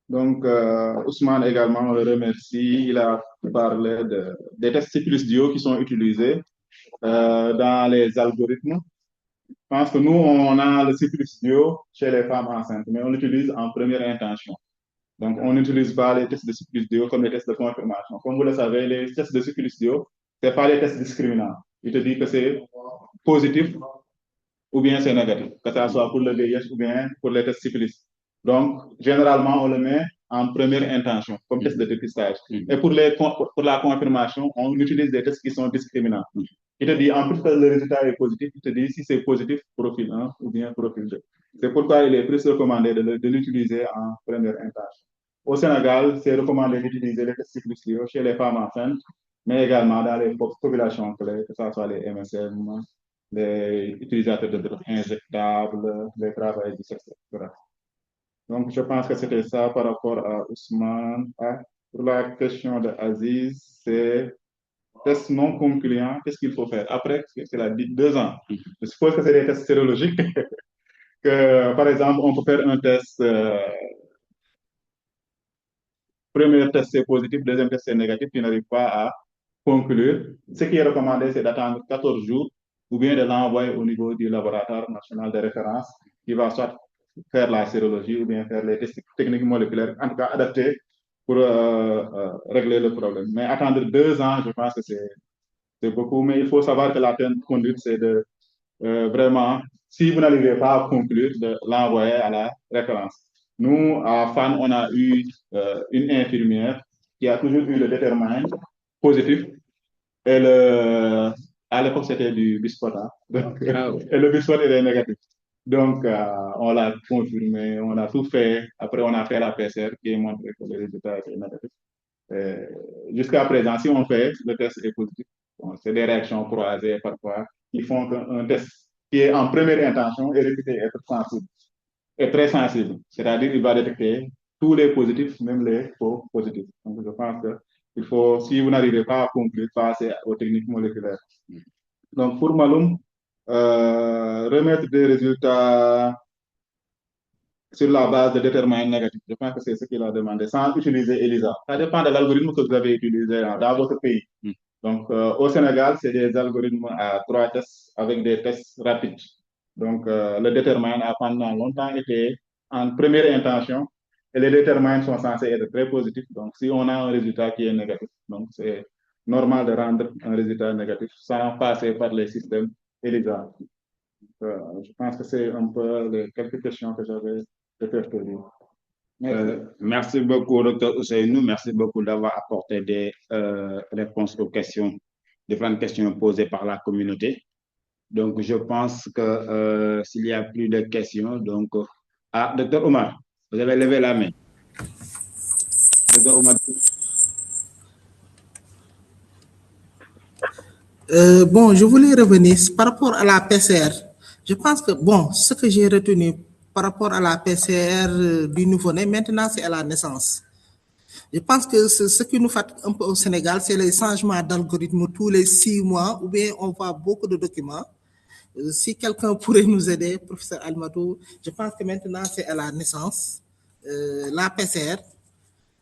Donc, Ousmane également, on le remercie. Il a parlé des tests syphilis duo qui sont utilisés dans les algorithmes. Je pense que nous, on a le syphilis duo chez les femmes enceintes, mais on l'utilise en première intention. Donc, on n'utilise pas les tests de syphilis duo comme les tests de confirmation. Comme vous le savez, les tests de syphilis duo, ce n'est pas des tests discriminants. Il te dit que c'est positif ou bien c'est négatif, que ce soit pour le VIH ou bien pour les tests syphilis. Donc, généralement, on le met en première intention, comme test de dépistage. Et pour la confirmation, on utilise des tests qui sont discriminants. Il te dit, en plus que le résultat est positif, il te dit si c'est positif, profil 1 ou bien profil 2. C'est pourquoi il est plus recommandé de l'utiliser en première intention. Au Sénégal, c'est recommandé d'utiliser les tests syphilis chez les femmes enceintes, mais également dans les populations clés, que ce soit les MSM, les utilisateurs de drogues injectables, les travailleurs du sexe, etc. Donc, je pense que c'était ça par rapport à Ousmane. Ah, pour la question de Aziz, c'est test non concluant, qu'est-ce qu'il faut faire? Après, c'est la 2 ans. Je suppose que c'est des tests sérologiques. Que, par exemple, on peut faire un test, premier test c'est positif, deuxième test c'est négatif, tu n'arrives pas à conclure. Ce qui est recommandé, c'est d'attendre 14 jours ou bien de l'envoyer au niveau du laboratoire national de référence qui va soit faire la sérologie ou bien faire les tests techniques moléculaires, en tout cas adaptés pour régler le problème. Mais attendre 2 ans, je pense que c'est beaucoup, mais il faut savoir que la conduite, c'est de vraiment, si vous n'arrivez pas à conclure, de l'envoyer à la référence. Nous, à FAN, on a eu une infirmière qui a toujours eu le déterminant positif. Et à l'époque, c'était du bisphotate. Et le bisphotate était négatif. Donc, on l'a confirmé, on a tout fait. Après, on a fait la PCR qui montre que le résultat était négatif. Jusqu'à présent, si on fait, le test est positif. Bon, c'est des réactions croisées parfois qui font qu'un test qui est en première intention est réputé être sensible, est très sensible. C'est-à-dire qu'il va détecter tous les positifs, même les faux positifs. Donc, je pense que il faut, si vous n'arrivez pas à conclure, passer aux techniques moléculaires. Donc, pour Maloum, remettre des résultats sur la base de déterminants négatifs. Je pense que c'est ce qu'il a demandé, sans utiliser ELISA. Ça dépend de l'algorithme que vous avez utilisé dans votre pays. Donc, au Sénégal, c'est des algorithmes à 3 tests avec des tests rapides. Donc, le déterminant a pendant longtemps été en première intention et les déterminants sont censés être très positifs. Donc, si on a un résultat qui est négatif, donc c'est normal de rendre un résultat négatif sans passer par les systèmes ELISA. Je pense que c'est un peu les quelques questions que j'avais répertoriées. Merci beaucoup, Dr. Ousseynou. Merci beaucoup d'avoir apporté des réponses aux questions, différentes questions posées par la communauté. Donc, je pense que s'il n'y a plus de questions, donc... Ah, Dr. Omar, vous avez levé la main. Dr. Omar. Bon, je voulais revenir par rapport à la PCR. Je pense que, bon, ce que j'ai retenu par rapport à la PCR du nouveau-né, maintenant, c'est à la naissance. Je pense que ce qui nous fatigue un peu au Sénégal, c'est les changements d'algorithme tous les 6 mois, ou bien on voit beaucoup de documents. Si quelqu'un pourrait nous aider, professeur Almadou, je pense que maintenant, c'est à la naissance. La PCR,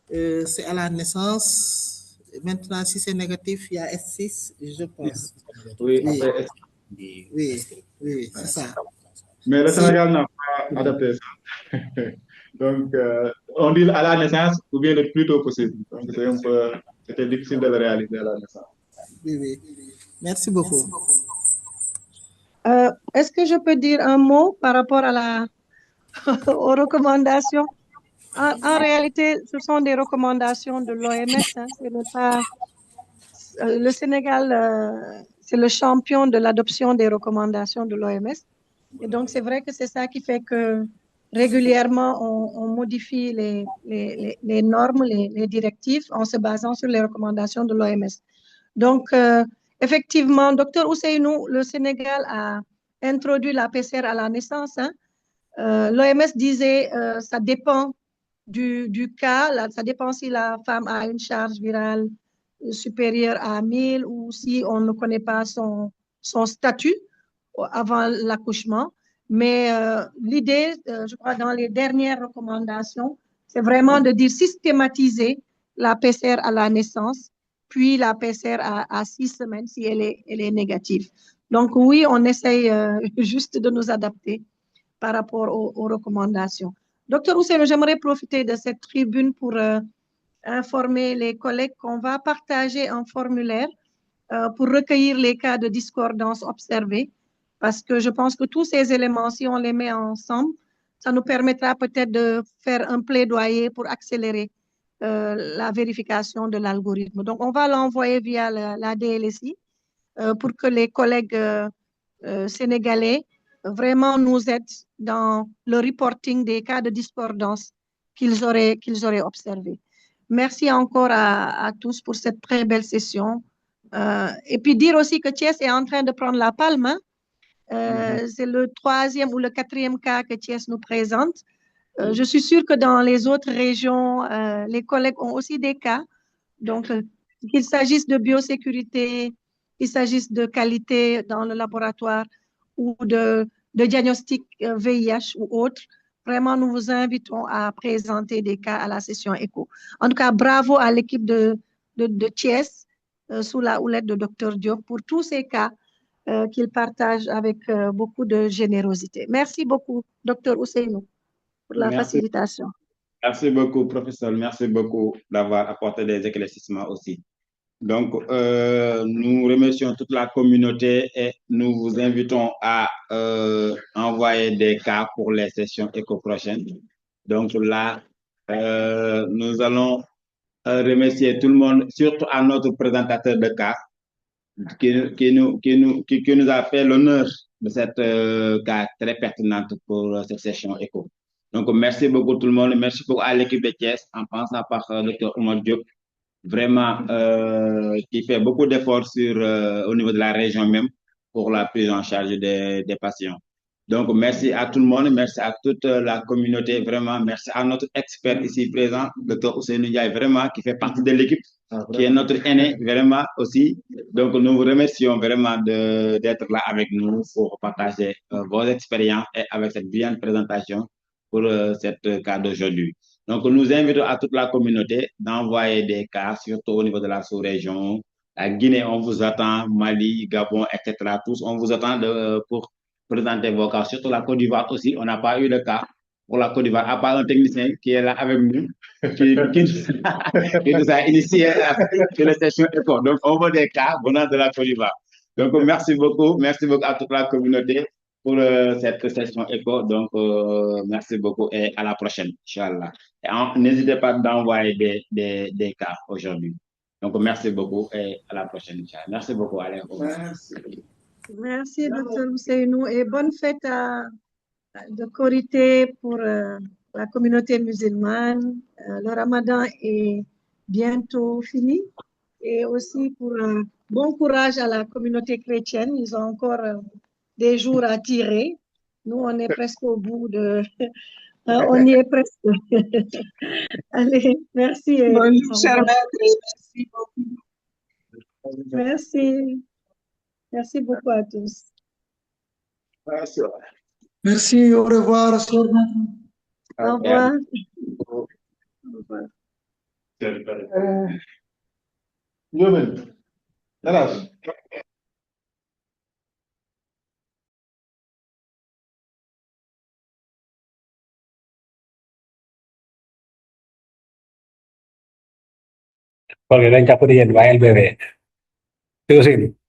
c'est à la naissance. Maintenant, si c'est négatif, il y a S6, je pense. Oui, oui, c'est ça. Mais le Sénégal n'a pas adapté ça. Donc, on dit à la naissance ou bien le plus tôt possible. Donc, c'était difficile de le réaliser à la naissance. Oui. Merci beaucoup. Est-ce que je peux dire un mot par rapport à aux recommandations? En réalité, ce sont des recommandations de l'OMS. Hein, le Sénégal, c'est le champion de l'adoption des recommandations de l'OMS. Et donc, c'est vrai que c'est ça qui fait que régulièrement, on modifie les normes, les directives en se basant sur les recommandations de l'OMS. Donc, effectivement, Dr. Ousseynou, le Sénégal a introduit la PCR à la naissance. Hein. L'OMS disait ça dépend du cas, là, ça dépend si la femme a une charge virale supérieure à 1000 ou si on ne connaît pas son statut avant l'accouchement. Mais l'idée, je crois, dans les dernières recommandations, c'est vraiment de dire systématiser la PCR à la naissance, puis la PCR à 6 semaines si elle est négative. Donc oui, on essaye juste de nous adapter par rapport aux recommandations. Docteur Ousseynou, j'aimerais profiter de cette tribune pour informer les collègues qu'on va partager un formulaire pour recueillir les cas de discordance observés, parce que je pense que tous ces éléments, si on les met ensemble, ça nous permettra peut-être de faire un plaidoyer pour accélérer la vérification de l'algorithme. Donc, on va l'envoyer via la DLSI pour que les collègues sénégalais vraiment nous aident dans le reporting des cas de discordance qu'ils auraient observés. Merci encore à tous pour cette très belle session. Et puis dire aussi que Thiès est en train de prendre la palme. Hein. C'est le 3e ou le 4e cas que Thiès nous présente. Je suis sûre que dans les autres régions, les collègues ont aussi des cas. Donc, qu'il s'agisse de biosécurité, qu'il s'agisse de qualité dans le laboratoire ou de diagnostic VIH ou autre, vraiment, nous vous invitons à présenter des cas à la session écho. En tout cas, bravo à l'équipe de Thiès, sous la houlette de Dr Diop, pour tous ces cas qu'il partage avec beaucoup de générosité. Merci beaucoup, Dr Ousseynou, pour la facilitation. Merci beaucoup, professeur. Merci beaucoup d'avoir apporté des éclaircissements aussi. Donc, nous remercions toute la communauté et nous vous invitons à envoyer des cas pour les sessions éco prochaines. Donc là, nous allons remercier tout le monde, surtout à notre présentateur de cas, qui nous a fait l'honneur de cette cas très pertinente pour cette session éco. Donc, merci beaucoup tout le monde. Merci beaucoup à l'équipe de Thiès, en passant par Dr Oumar Diop, vraiment, qui fait beaucoup d'efforts au niveau de la région même pour la prise en charge des patients. Donc, merci à tout le monde, merci à toute la communauté, vraiment, merci à notre expert ici présent, Dr Ousseynou Ndiaye, vraiment, qui fait partie de l'équipe, qui est notre aîné, vraiment, aussi. Donc, nous vous remercions vraiment d'être là avec nous pour partager vos expériences et avec cette brillante présentation pour cette cas d'aujourd'hui. Donc, nous invitons à toute la communauté d'envoyer des cas, surtout au niveau de la sous-région. La Guinée, on vous attend, Mali, Gabon, etc. Tous, on vous attend pour présenter vos cas. Surtout la Côte d'Ivoire aussi, on n'a pas eu de cas pour la Côte d'Ivoire, à part un technicien qui est là avec nous, qui nous a initié sur les sessions éco. Donc, on veut des cas venant de la Côte d'Ivoire. Donc, merci beaucoup à toute la communauté pour cette session éco. Donc, merci beaucoup et à la prochaine, Inch'Allah. N'hésitez pas d'envoyer des cas aujourd'hui. Donc, merci beaucoup et à la prochaine, Inch'Allah. Merci beaucoup, Alain. Merci, Dr Ousseynou, et bonne fête de Korité pour la communauté musulmane. Le Ramadan est bientôt fini. Et aussi pour bon courage à la communauté chrétienne. Ils ont encore des jours à tirer. Nous, on est presque au bout de... on y est presque. Allez, merci. Bonjour, cher maître, merci beaucoup. Merci. Merci beaucoup à tous. Merci. Merci, au revoir. Au revoir. Au revoir. Oke, dan caput di LBW. Terusin.